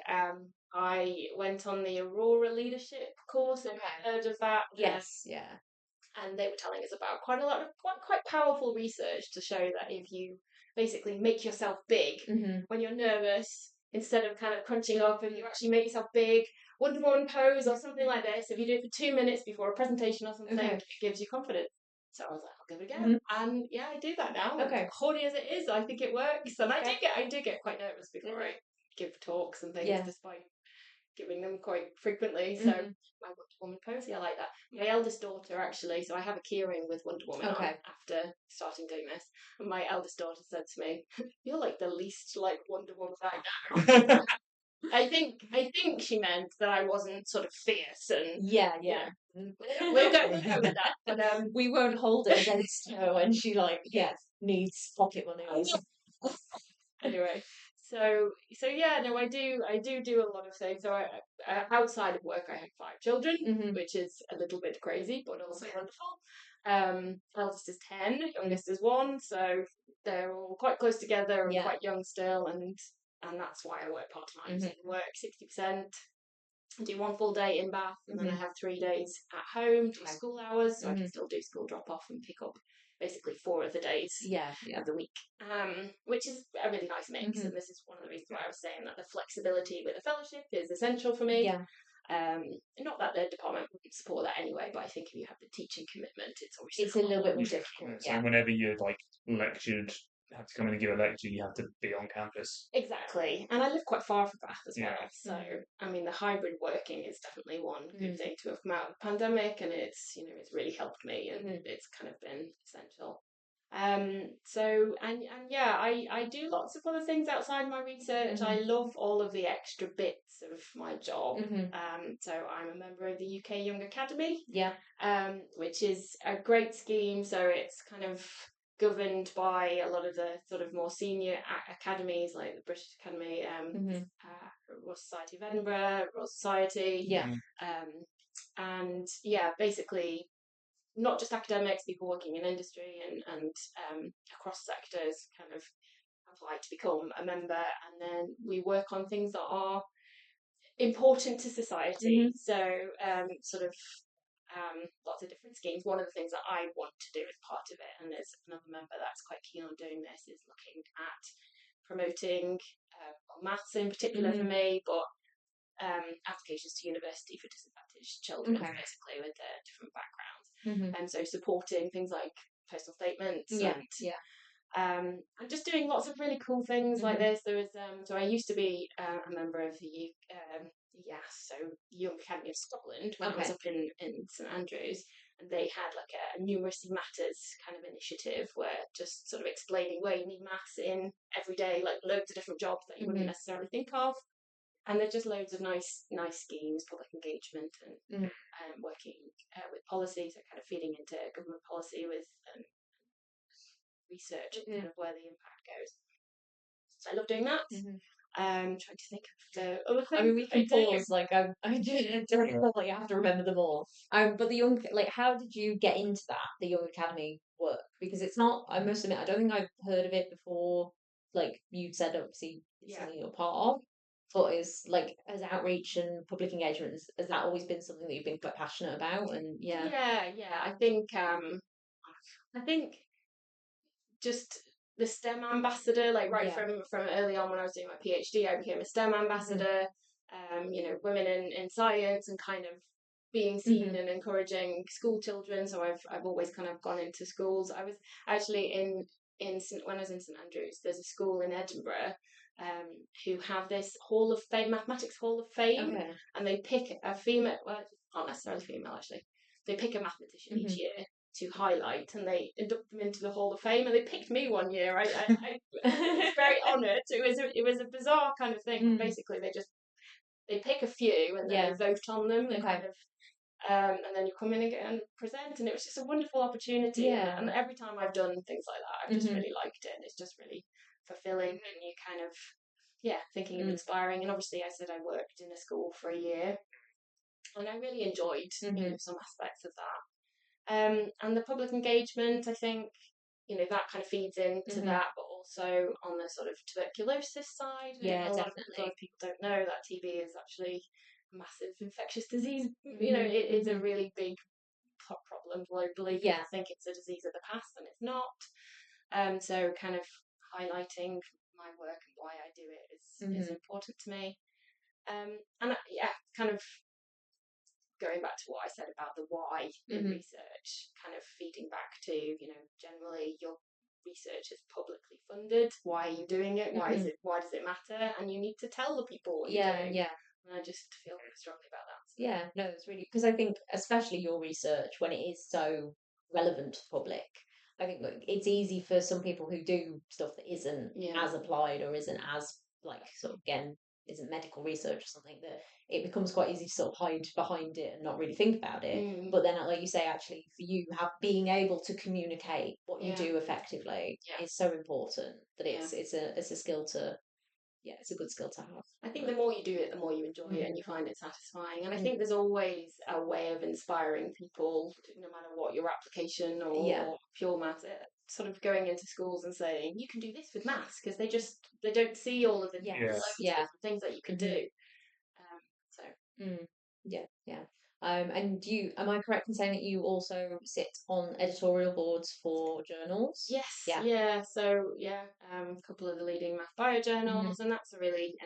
I went on the Aurora Leadership course. Have you heard of that? Yes. And they were telling us about quite a lot of quite powerful research to show that if you basically make yourself big when you're nervous, instead of kind of crunching up, if you actually make yourself big, Wonder Woman pose or something like this, if you do it for 2 minutes before a presentation or something, it gives you confidence. So I was like, I'll give it a go. And I do that now. Corny as it is, I think it works. And I do get quite nervous before I give talks and things, despite giving them quite frequently. So my Wonder Woman pose, I like that. My eldest daughter, actually, so I have a keyring with Wonder Woman on after starting doing this. And my eldest daughter said to me, "You're like the least like Wonder Woman I know." I think she meant that I wasn't sort of fierce and we'll go with that. But we won't hold it against her when she needs pocket money. Anyway, so I do a lot of things. So I outside of work, I have 5 children, which is a little bit crazy, but also wonderful. Eldest is 10, youngest is 1, so they're all quite close together and quite young still, and that's why I work part-time. So I work 60%, I do 1 full day in Bath, and then I have 3 days at home, do school hours, so I can still do school drop-off and pick up basically 4 of the days of the week, which is a really nice mix. And this is one of the reasons why I was saying that the flexibility with a fellowship is essential for me. Not that the department wouldn't support that anyway, but I think if you have the teaching commitment, it's always a little bit more difficult. So whenever you're like lectured have to come in and give a lecture, you have to be on campus. Exactly. And I live quite far from Bath as Yeah. well. So, I mean, the hybrid working is definitely one good thing to have come out of the pandemic, and it's, it's really helped me, and it's kind of been essential. So, and yeah, I do lots of other things outside my research. I love all of the extra bits of my job. So I'm a member of the UK Young Academy. Yeah. Which is a great scheme. So it's kind of governed by a lot of the sort of more senior academies, like the British Academy, Royal Society of Edinburgh, Royal Society. Yeah. And yeah, basically not just academics, people working in industry and across sectors kind of apply to become a member, and then we work on things that are important to society. So sort of lots of different schemes. One of the things that I want to do as part of it, and there's another member that's quite keen on doing this, is looking at promoting maths in particular for me, but applications to university for disadvantaged children, basically, with their different backgrounds. And so supporting things like personal statements and just doing lots of really cool things like this. There was so I used to be a member of the Young Academy of Scotland when I was up in St Andrews, and they had like a numeracy matters kind of initiative where just sort of explaining where you need maths in every day, like loads of different jobs that you wouldn't necessarily think of. And there's just loads of nice schemes, public engagement, and working with policy, so kind of feeding into government policy with research, kind of where the impact goes. So I love doing that. Trying to think of the other things. I mean, we can pause. Like, I don't know, like, you have to remember them all. But the young, like, how did you get into that, the Young Academy work? Because it's not. I must admit, I don't think I've heard of it before. Like you said, obviously, it's something you're part of. But is like as outreach and public engagement, has that always been something that you've been quite passionate about? And yeah. I think just the STEM ambassador, like from early on when I was doing my PhD, I became a STEM ambassador. Women in science, and kind of being seen and encouraging school children. So I've always kind of gone into schools. I was actually when I was in St Andrews, there's a school in Edinburgh who have this Hall of Fame, Mathematics Hall of Fame, and they pick a female, well, not necessarily female actually, they pick a mathematician each year to highlight, and they induct them into the Hall of Fame, and they picked me one year. I was very honoured. It was a bizarre kind of thing. Basically, they pick a few and then they vote on them. They kind of and then you come in and present, and it was just a wonderful opportunity. And every time I've done things like that, I've just really liked it, and it's just really fulfilling, and you kind of thinking of inspiring. And obviously, I said I worked in a school for a year, and I really enjoyed some aspects of that. And the public engagement, I think, that kind of feeds into that, but also on the sort of tuberculosis side. Yeah, a lot definitely. of people don't know that TB is actually a massive infectious disease. It is a really big problem globally. People think it's a disease of the past, and it's not. So kind of highlighting my work and why I do it is important to me. Kind of going back to what I said about the why in research, kind of feeding back to, generally your research is publicly funded. Why are you doing it? Why does it matter? And you need to tell the people what you're doing. Yeah. And I just feel very strongly about that. So. Yeah, no, it's really, because I think especially your research, when it is so relevant to the public, I think it's easy for some people who do stuff that isn't as applied or isn't as sort of isn't medical research or something, that it becomes quite easy to sort of hide behind it and not really think about it. But then, like you say, actually, for you, being able to communicate what you do effectively is so important that it's a skill to. Yeah, it's a good skill to have. I think the more you do it, the more you enjoy it and you find it satisfying. And I think there's always a way of inspiring people, no matter what your application or pure maths. Sort of going into schools and saying you can do this with maths, because they don't see all of the different things that you can do. And am I correct in saying that you also sit on editorial boards for journals? Yes. So a couple of the leading math bio journals, and that's a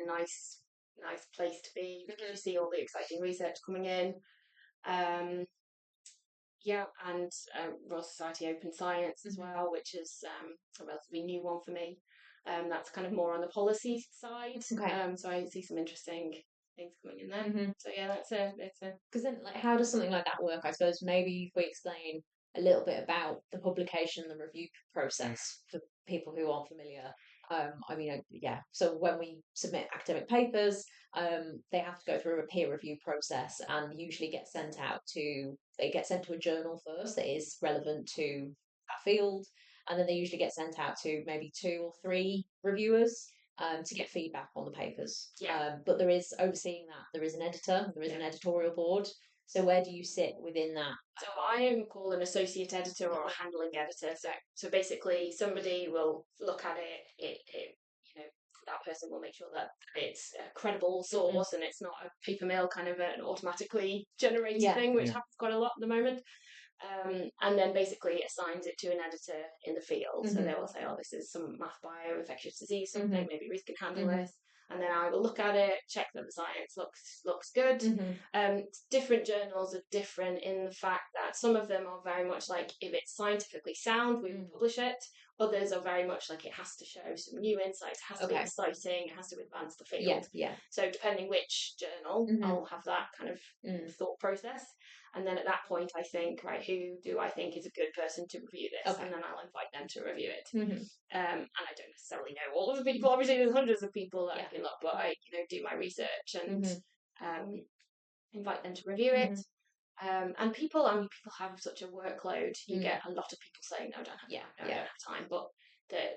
nice place to be, because you see all the exciting research coming in. Yeah, and Royal Society Open Science as Mhm. well, which is a relatively new one for me. That's kind of more on the policy side. Okay. So I see some interesting things coming in there. Mhm. So yeah, it's a Because then, like, how does something like that work? I suppose maybe if we explain a little bit about the publication and the review process for people who aren't familiar. I mean, yeah. So when we submit academic papers, they have to go through a peer review process and usually they get sent to a journal first that is relevant to that field, and then they usually get sent out to maybe 2 or 3 reviewers to get feedback on the papers. Yeah. But there is overseeing that. There is an editor. There is an editorial board. So where do you sit within that? So I am called an associate editor or a handling editor. So basically, somebody will look at it, that person will make sure that it's a credible source and it's not a paper mill kind of an automatically generated thing, which happens quite a lot at the moment. And then basically assigns it to an editor in the field. So they will say, oh, this is some math bio, infectious disease, something, maybe Ruth can handle this. And then I will look at it, check that the science looks good. Different journals are different in the fact that some of them are very much like, if it's scientifically sound, we will publish it. Others are very much like, it has to show some new insights, it has to be exciting, it has to advance the field. So depending which journal, I'll have that kind of thought process. And then at that point, I think, right, who do I think is a good person to review this? And then I'll invite them to review it. And I don't necessarily know all of the people. Obviously, there's hundreds of people that I can look, but I, do my research and invite them to review it. And people have such a workload. You get a lot of people saying, no, I don't have time. But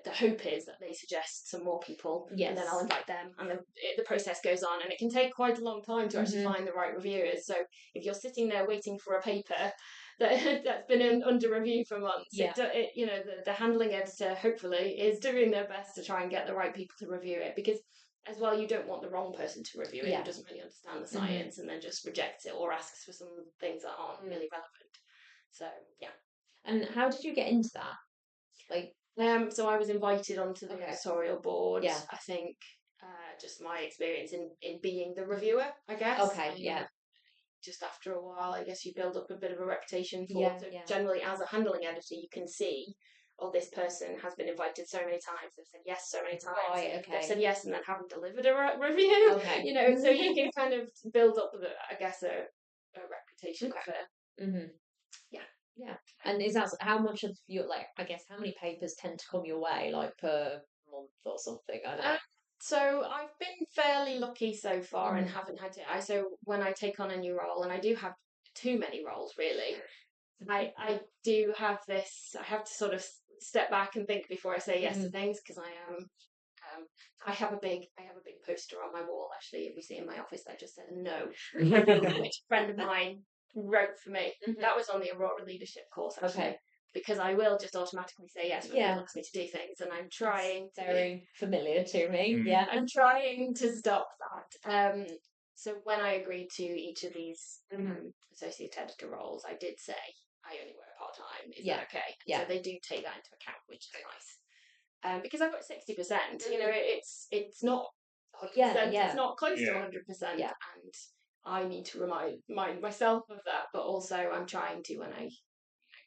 the hope is that they suggest some more people, and then I'll invite them, and the process goes on, and it can take quite a long time to actually find the right reviewers. So if you're sitting there waiting for a paper that's been under review for months, the handling editor hopefully is doing their best to try and get the right people to review it, because as well, you don't want the wrong person to review it who doesn't really understand the science and then just rejects it or asks for some things that aren't really relevant. So yeah. And how did you get into that? Like, so I was invited onto the editorial board. Yeah. I think just my experience in being the reviewer, I guess. Just after a while, I guess you build up a bit of a reputation for. Generally, as a handling editor, you can see, oh, this person has been invited so many times. They've said yes so many times. Right, They've said yes and then haven't delivered a review. Okay. So you can kind of build up, I guess, a reputation for. Yeah. And is that how much of your, like, I guess, how many papers tend to come your way, like, per month or something? I don't know. So I've been fairly lucky so far and haven't had to. So when I take on a new role, and I do have too many roles really, I do have this. I have to sort of step back and think before I say yes to things, because I have a big poster on my wall actually. If we see in my office that just says no, which a friend of mine wrote for me. That was on the Aurora leadership course actually. Because I will just automatically say yes when people ask me to do things, and I'm trying. It's very familiar to me. Yeah, I'm trying to stop that. So when I agreed to each of these associate editor roles, I did say I only work part time. Is that okay? So they do take that into account, which is nice. Because I've got 60%. It's not 100%. It's not close to 100%. And I need to remind myself of that. But also, I'm trying to, when I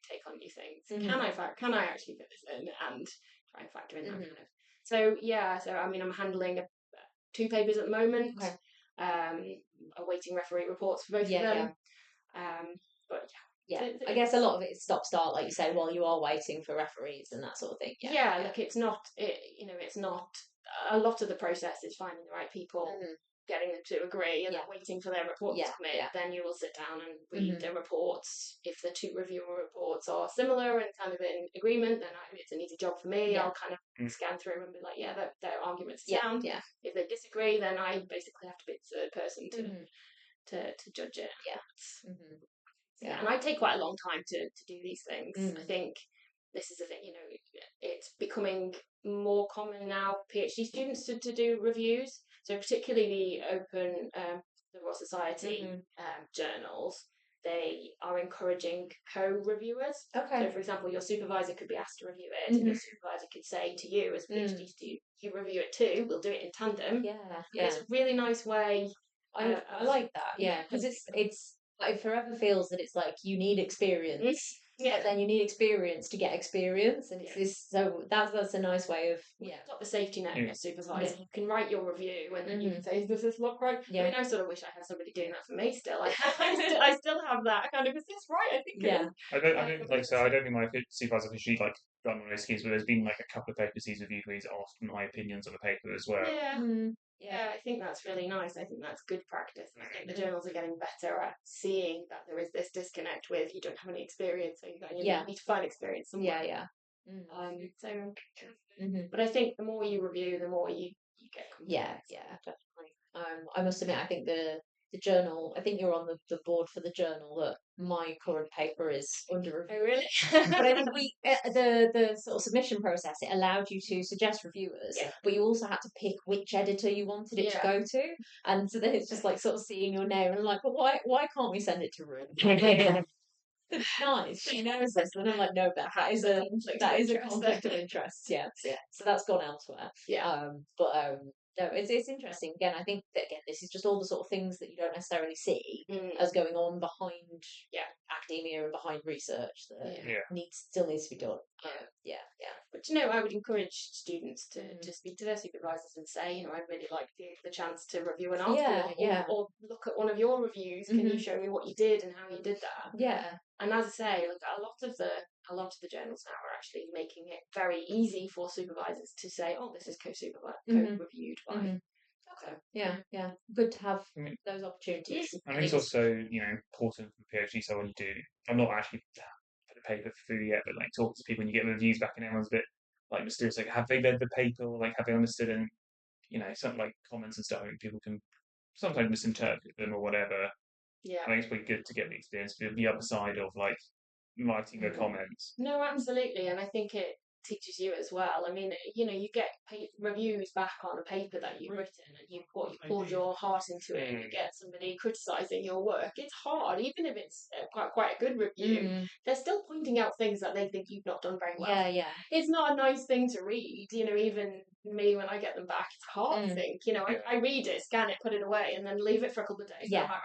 take on new things, can I actually fit this in and try and factor in that kind of. So I mean, I'm handling 2 papers at the moment. Awaiting referee reports for both of them. But I guess a lot of it is stop start, like you say, while you are waiting for referees and that sort of thing. Like it's not it's not a lot of the process is finding the right people, getting them to agree, and then waiting for their reports to come in. Then you will sit down and read the reports. If the 2 reviewer reports are similar and kind of in agreement, then it's an easy job for me. I'll kind of scan through and be like, their arguments are sound. If they disagree, then I basically have to be the 3rd person to judge it. And I take quite a long time to do these things. I think this is the thing, it's becoming more common now for PhD students to do reviews. So particularly the open, the Royal Society journals, they are encouraging co-reviewers. So for example, your supervisor could be asked to review it, and your supervisor could say to you as a PhD student, you review it too, we'll do it in tandem. It's a really nice way. I like that, because it's it forever feels that it's like you need experience. Yeah. But then you need experience to get experience, and it's this. So that's a nice way of You've got the safety net of Yeah. your supervisor. Yeah. You can write your review, and then you Mhm. can say, "Does this look right?" Yeah. I mean, I sort of wish I had somebody doing that for me. Still, I still have that kind of. Is this right? I think. Yeah. It is. I don't like so. I don't think my supervisor officially like done one of those schemes, but there's been like a couple of papers he's reviewed where he's asked my opinions on the paper as well. Yeah. Mm. Yeah, I think that's really nice. I think that's good practice. And I think the journals are getting better at seeing that there is this disconnect with you don't have any experience, so you need to find experience somewhere. Yeah. Mm. So, Mhm. but I think the more you review, the more you get. Yeah, definitely. I must admit, I think the journal. I think you're on the board for the journal that my current paper is under Oh, review. really? But I think the sort of submission process, it allowed you to suggest reviewers, Yeah. but you also had to pick which editor you wanted it to go to, and so then it's just like sort of seeing your name and like, but why can't we send it to Ruth? Nice, she knows this, and I'm like, no, Beth, that is a conflict of interest. Yeah. So that's gone elsewhere. Yeah. No, it's interesting. Again, I think that this is just all the sort of things that you don't necessarily see Mm. as going on behind Yeah. academia and behind research that Yeah. still needs to be done. Yeah. But I would encourage students to speak to their supervisors and say, I'd really like the chance to review an article, or look at one of your reviews. Can you show me what you did and how you did that? Yeah. And as I say, like a lot of the journals now are actually making it very easy for supervisors to say, "Oh, this is co-reviewed by." Okay. Yeah. Good to have those opportunities. I think it's also important for PhD. So when you do, I'm not actually put a paper through yet, but like talk to people and you get reviews back, and everyone's a bit like mysterious. Like, have they read the paper? Or like, have they understood? And some like comments and stuff. I think people can sometimes misinterpret them or whatever. Yeah. I think it's pretty good to get the experience of the other side of like writing the comments. No, absolutely, and I think it teaches you as well. I mean, you get reviews back on a paper that you've written, and you poured your heart into it, and you get somebody criticising your work. It's hard, even if it's quite a good review. They're still pointing out things that they think you've not done very well. Yeah. It's not a nice thing to read. Even me, when I get them back, it's hard to think. I read it, scan it, put it away, and then leave it for a couple of days. Yeah. I'm like,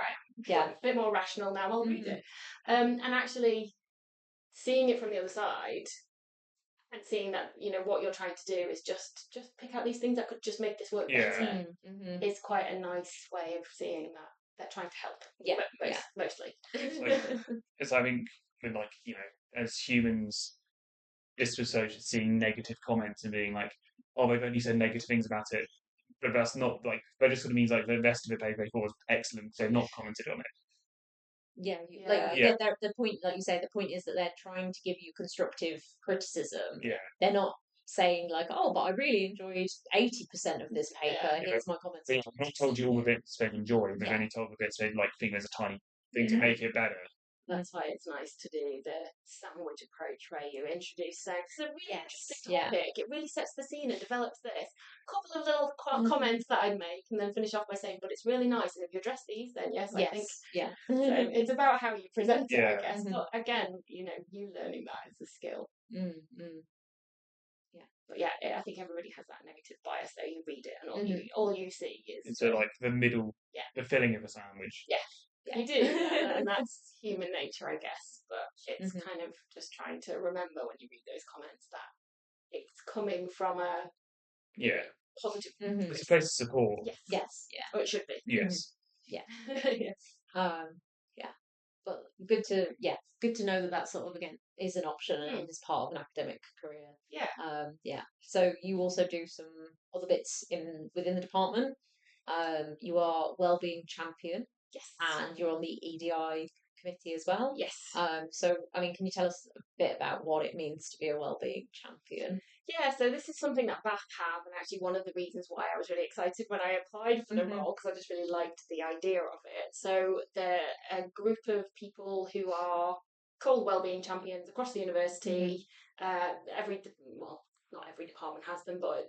right, a bit more rational now. I'll read it, and actually seeing it from the other side and seeing that what you're trying to do is just pick out these things that could just make this work better is quite a nice way of seeing that they're trying to help. Mostly. It's I think with as humans, it's just so seeing negative comments and being like, oh, they've only said negative things about it, but that's not like that just sort of means like the rest of the paper was excellent, so they've not commented on it. The point, like you say, the point is that they're trying to give you constructive criticism. They're not saying like, oh, but I really enjoyed 80% of this paper. Here's my comments. They've not told you all the bits they've enjoyed. They've only told the bits they think there's a tiny thing to make it better. That's why it's nice to do the sandwich approach where you introduce saying, "This is a really interesting topic. It really sets the scene and develops this." A couple of little comments that I'd make, and then finish off by saying, "But it's really nice, and if you address these, then I think." So it's about how you present it, I guess. But again, you learning that is a skill. But I think everybody has that negative bias. So you read it, and all you see is so like the middle, the filling of a sandwich. You do, and that's human nature, I guess. But it's kind of just trying to remember when you read those comments that it's coming from a positive. It's a place of support. Yes, or it should be. Yes. But good to know that sort of again is an option and is part of an academic career. So you also do some other bits within the department. You are wellbeing champion. Yes. And you're on the EDI committee as well. Yes. So, I mean, can you tell us a bit about what it means to be a wellbeing champion? Yeah, so this is something that Bath have, and actually one of the reasons why I was really excited when I applied for the role, because I just really liked the idea of it. So they're a group of people who are called wellbeing champions across the university. Not every department has them, but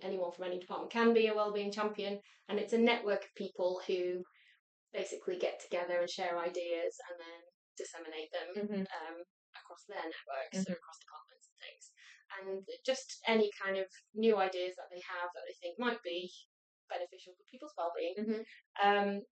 anyone from any department can be a wellbeing champion, and it's a network of people who basically get together and share ideas and then disseminate them across their networks, so across departments and things. And just any kind of new ideas that they have that they think might be beneficial for people's well-being. And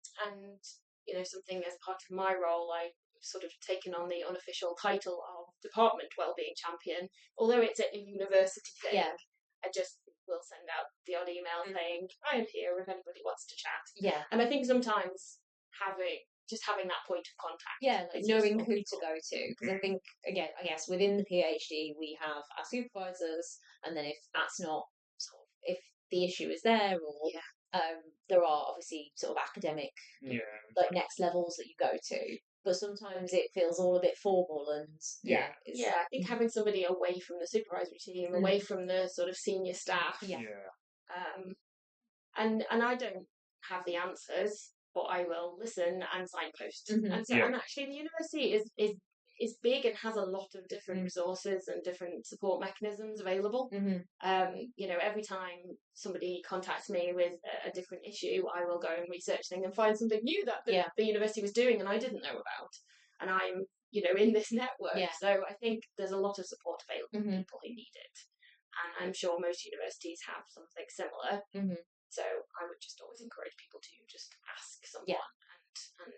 something as part of my role, I sort of taken on the unofficial title of Department Wellbeing Champion, although it's a university thing. Yeah. I just will send out the odd email saying, I am here if anybody wants to chat. Yeah. And I think sometimes having that point of contact. Yeah, like is knowing useful. who to go to. Because I think, again, I guess within the PhD, we have our supervisors, and then if that's not if the issue is there, or there are obviously sort of academic like next levels that you go to. But sometimes it feels all a bit formal, and I think having somebody away from the supervisory team, away from the sort of senior staff, and I don't have the answers, but I will listen and signpost. And actually, the university is big and has a lot of different resources and different support mechanisms available. Every time somebody contacts me with a different issue, I will go and research things and find something new that the university was doing and I didn't know about. And I'm, in this network. So I think there's a lot of support available for people who need it. And I'm sure most universities have something similar. So I would just always encourage people to just ask someone and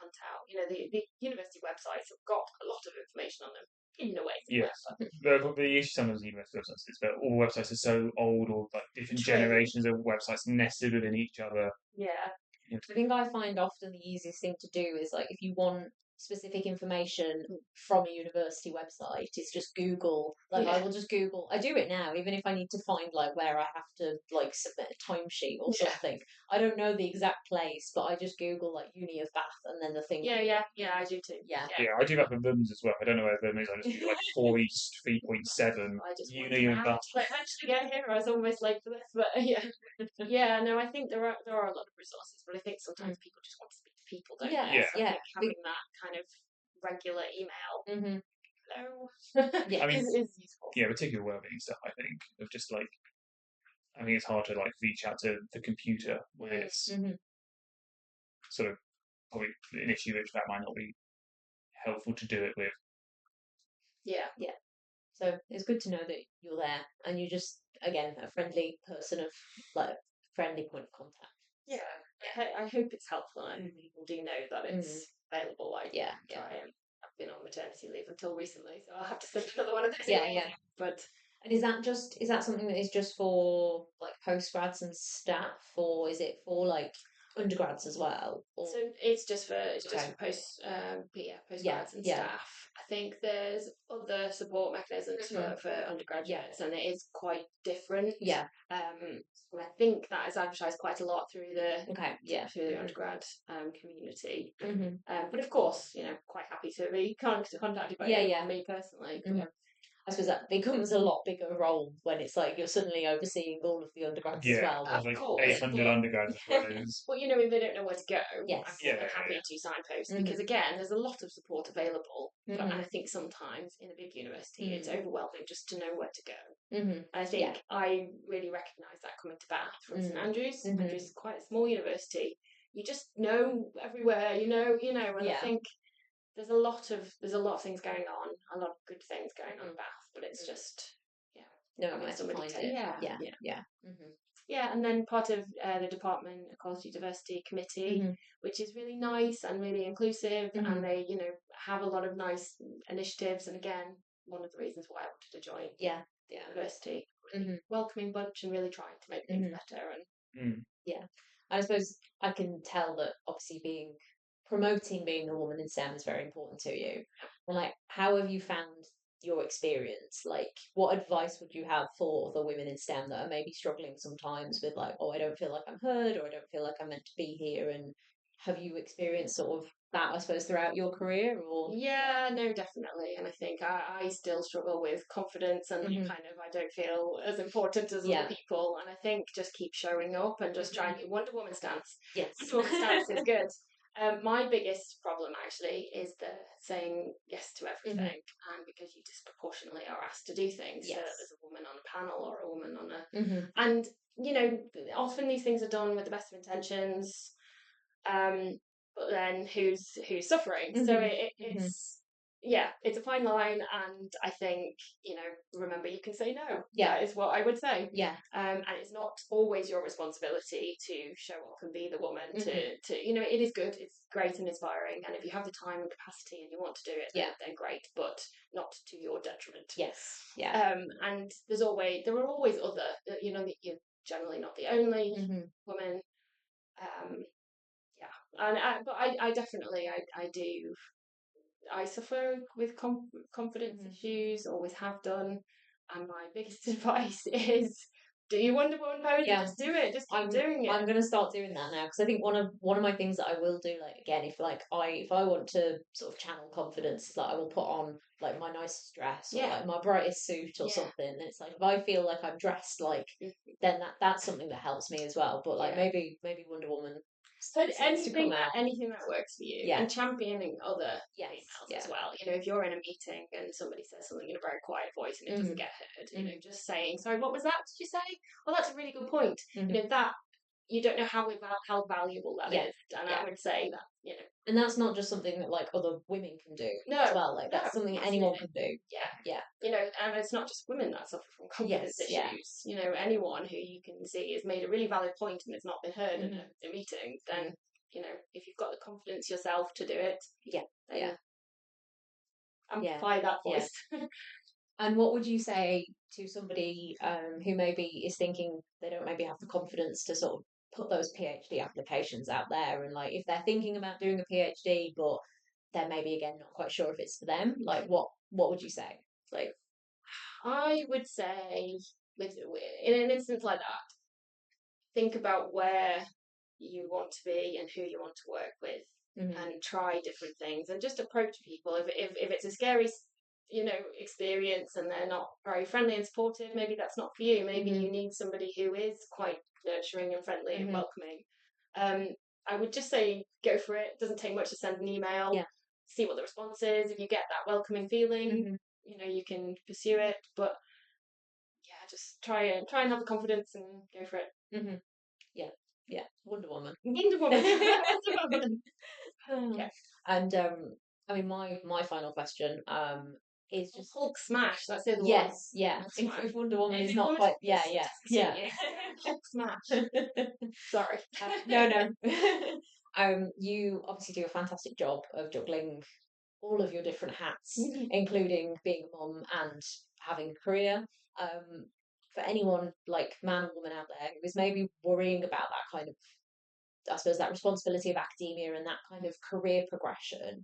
hunt out. The university websites have got a lot of information on them in a way. The issue sometimes with university websites is that all websites are so old, or like different generations of websites nested within each other. I think I find often the easiest thing to do is, like, if you want specific information from a university website, is just Google. Like, I will just Google. I do it now, even if I need to find like where I have to like submit a timesheet or something. I don't know the exact place, but I just Google like Uni of Bath, and then the thing. Yeah, I do too. Yeah, I do that for LUMS as well. I don't know where LUM is. I just do like 4 East 3.7 Uni of Bath. Like, actually get here. I was almost late for this, but no, I think there are a lot of resources, but I think sometimes people just want to speak to people, don't they? So I think having that kind of regular email is useful. Yeah, particularly wellbeing stuff. I think of just like, I think it's hard to like reach out to the computer when it's sort of probably an issue which that might not be helpful to do it with. So it's good to know that you're there, and you're just, again, a friendly person of like friendly point of contact. I hope it's helpful, and people do know that it's available. I've been on maternity leave until recently, so I'll have to send another one of those. But and is that something that is just for like postgrads and staff, or is it for like undergrads as well? Or... So it's just for postgrads and staff. I think there's other support mechanisms for undergraduates, and it is quite different. And I think that is advertised quite a lot through the through the undergrad community. But of course, quite happy to be contacted by me personally. I suppose that becomes a lot bigger role when it's like you're suddenly overseeing all of the undergrads as well. There's like 800 undergrads. But if they don't know where to go, I'm happy to signpost, because again, there's a lot of support available. But I think sometimes in a big university, it's overwhelming just to know where to go. And I think I really recognise that coming to Bath from St Andrews. St Andrews is quite a small university. You just know everywhere, and I think there's a lot of things going on, a lot of good things going on in Bath, but it's just where to find it. And then part of the Department Equality Diversity Committee, which is really nice and really inclusive, and they have a lot of nice initiatives, and again, one of the reasons why I wanted to join the university, really welcoming bunch and really trying to make things better. And I suppose I can tell that obviously promoting being a woman in STEM is very important to you. And like, how have you found your experience? Like, what advice would you have for the women in STEM that are maybe struggling sometimes with like, I don't feel like I'm heard, or I don't feel like I'm meant to be here? And have you experienced sort of that, I suppose, throughout your career? Or no, definitely. And I think I still struggle with confidence and kind of, I don't feel as important as other people. And I think just keep showing up and just trying. Wonder Woman stance. Yes, Wonder Woman stance is good. My biggest problem actually is the saying yes to everything, and because you disproportionately are asked to do things. So there's a woman on a panel or a woman on a, and often these things are done with the best of intentions, but then who's suffering? So it's yeah, it's a fine line, and I think, remember, you can say no. Yeah. That is what I would say. Yeah. And it's not always your responsibility to show up and be the woman to it is good, it's great and inspiring, and if you have the time and capacity and you want to do it, then great, but not to your detriment. Yes. Yeah. And there are always other, you're generally not the only woman. But I definitely, I do. I suffer with confidence issues, always have done, and my biggest advice is: do you Wonder Woman pose? Yeah. Just do it. Just keep doing it. I'm going to start doing that now, because I think one of my things that I will do, like, again, if I want to sort of channel confidence, like, I will put on like my nicest dress or like my brightest suit or something. And it's like, if I feel like I'm dressed like, then that's something that helps me as well. But like maybe Wonder Woman. But anything that works for you, and championing other females as well. If you're in a meeting and somebody says something in a very quiet voice and it doesn't get heard, just saying, "Sorry, what was that? Did you say?" Well, that's a really good point. That you don't know how valuable that is, and I would say that and that's not just something that like other women can do as well. Like that's something anyone can do. Yeah. And it's not just women that suffer from confidence issues. Anyone who you can see has made a really valid point and it's not been heard in a meeting, then if you've got the confidence yourself to do it, amplify that voice. And what would you say to somebody who maybe is thinking they don't maybe have the confidence to sort of put those PhD applications out there, and like if they're thinking about doing a PhD but they're maybe again not quite sure if it's for them, like what would you say? Like, I would say in an instance like that, think about where you want to be and who you want to work with, and try different things and just approach people. If it's a scary experience and they're not very friendly and supportive, maybe that's not for you. Maybe you need somebody who is quite nurturing and friendly and welcoming. I would just say go for it. It doesn't take much to send an email, see what the response is. If you get that welcoming feeling, you can pursue it. But just try and have the confidence and go for it. Yeah, Wonder Woman. Wonder Woman. Yeah. And I mean, my final question is just Hulk smash. That's the other one. Yes, yeah. If Wonder Woman is not quite, yeah. Hulk smash. Sorry. No. You obviously do a fantastic job of juggling all of your different hats, including being a mum and having a career. For anyone, like man or woman out there, who is maybe worrying about that kind of, I suppose, that responsibility of academia and that kind of career progression,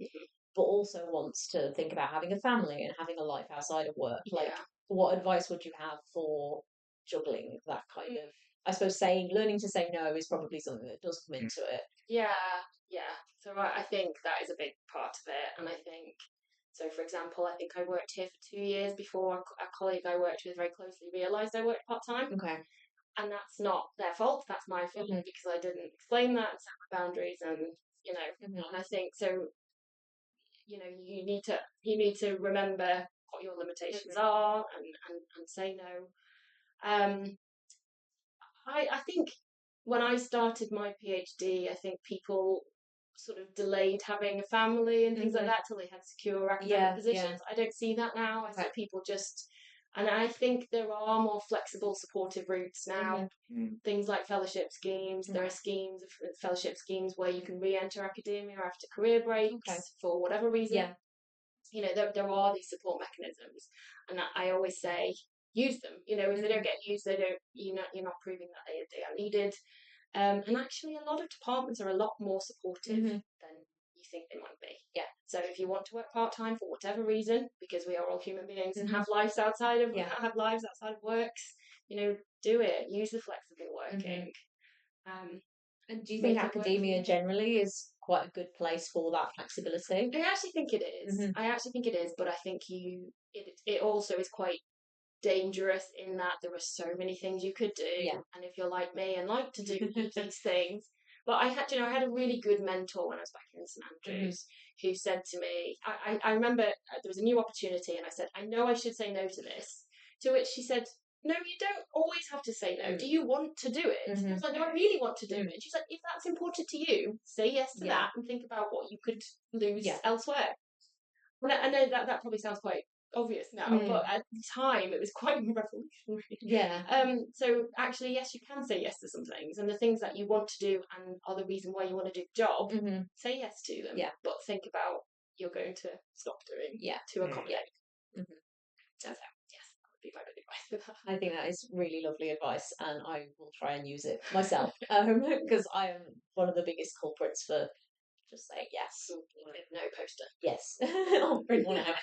but also wants to think about having a family and having a life outside of work, like what advice would you have for juggling that kind of, I suppose, learning to say no is probably something that does come into it. Yeah. So I think that is a big part of it, and I think, so for example, I think I worked here for 2 years before a colleague I worked with very closely realised I worked part-time. Okay. And that's not their fault, that's my fault, because I didn't explain that and set my boundaries, and and I think so, you need to remember what your limitations are and say no. I think when I started my PhD, I think people sort of delayed having a family and things like that till they had secure academic positions. I don't see that now. I see people just, and I think there are more flexible, supportive routes now. Things like fellowship schemes. There are fellowship schemes where you can re-enter academia after career breaks for whatever reason. There are these support mechanisms, and I always say use them. If they don't get used, you're not proving that they are needed. And actually, a lot of departments are a lot more supportive than you think they might be. Yeah. So if you want to work part-time for whatever reason, because we are all human beings and have lives outside of works, do it. Use the flexible working. And do you think academia generally is quite a good place for that flexibility? I actually think it is. But I think it also is quite dangerous in that there are so many things you could do, and if you're like me and like to do these things, but I had a really good mentor when I was back in St Andrews who said to me, I remember there was a new opportunity and I said, I know I should say no to this, to which she said, no, you don't always have to say no. Do you want to do it? I was like, no, I really want to do it. She's like, if that's important to you, say yes to that and think about what you could lose elsewhere. And I know that probably sounds quite obvious now, but at the time it was quite revolutionary. Yeah. So actually, yes, you can say yes to some things, and the things that you want to do and are the reason why you want to do the job, say yes to them. Yeah. But think about you're going to stop doing to accommodate. So yes, that would be my good advice for that. I think that is really lovely advice, and I will try and use it myself because I am one of the biggest culprits for just saying yes. No poster. Yes. I'll print one out.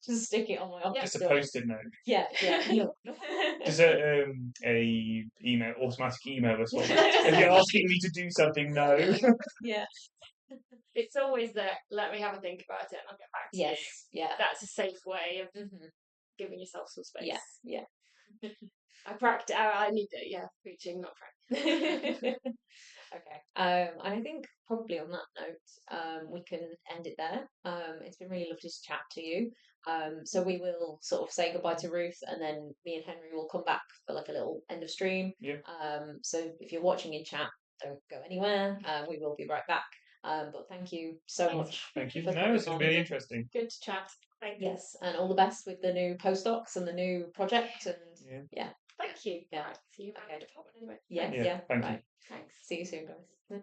Just stick it on my office Just a door. post-it note. Yeah. Just a email, automatic email response. If you're asking me to do something, no. Yeah. It's always there. Let me have a think about it, and I'll get back to you. Yes. Yeah. That's a safe way of giving yourself some space. Yeah. I practice. I need it. Yeah, preaching, not practice. Okay. And I think probably on that note, we can end it there. It's been really lovely to chat to you. So we will sort of say goodbye to Ruth, and then me and Henry will come back for like a little end of stream. Yeah. So if you're watching in chat, don't go anywhere. We will be right back. But thank you so much. Thank you. for No, coming it's on. really interesting. Good to chat. Thank you. Yes, and all the best with the new postdocs and the new project. And yeah. Thank you. Yeah. Right. See you back Okay. at the department anyway. Yeah. Thank Right. you. Thanks. See you soon, guys.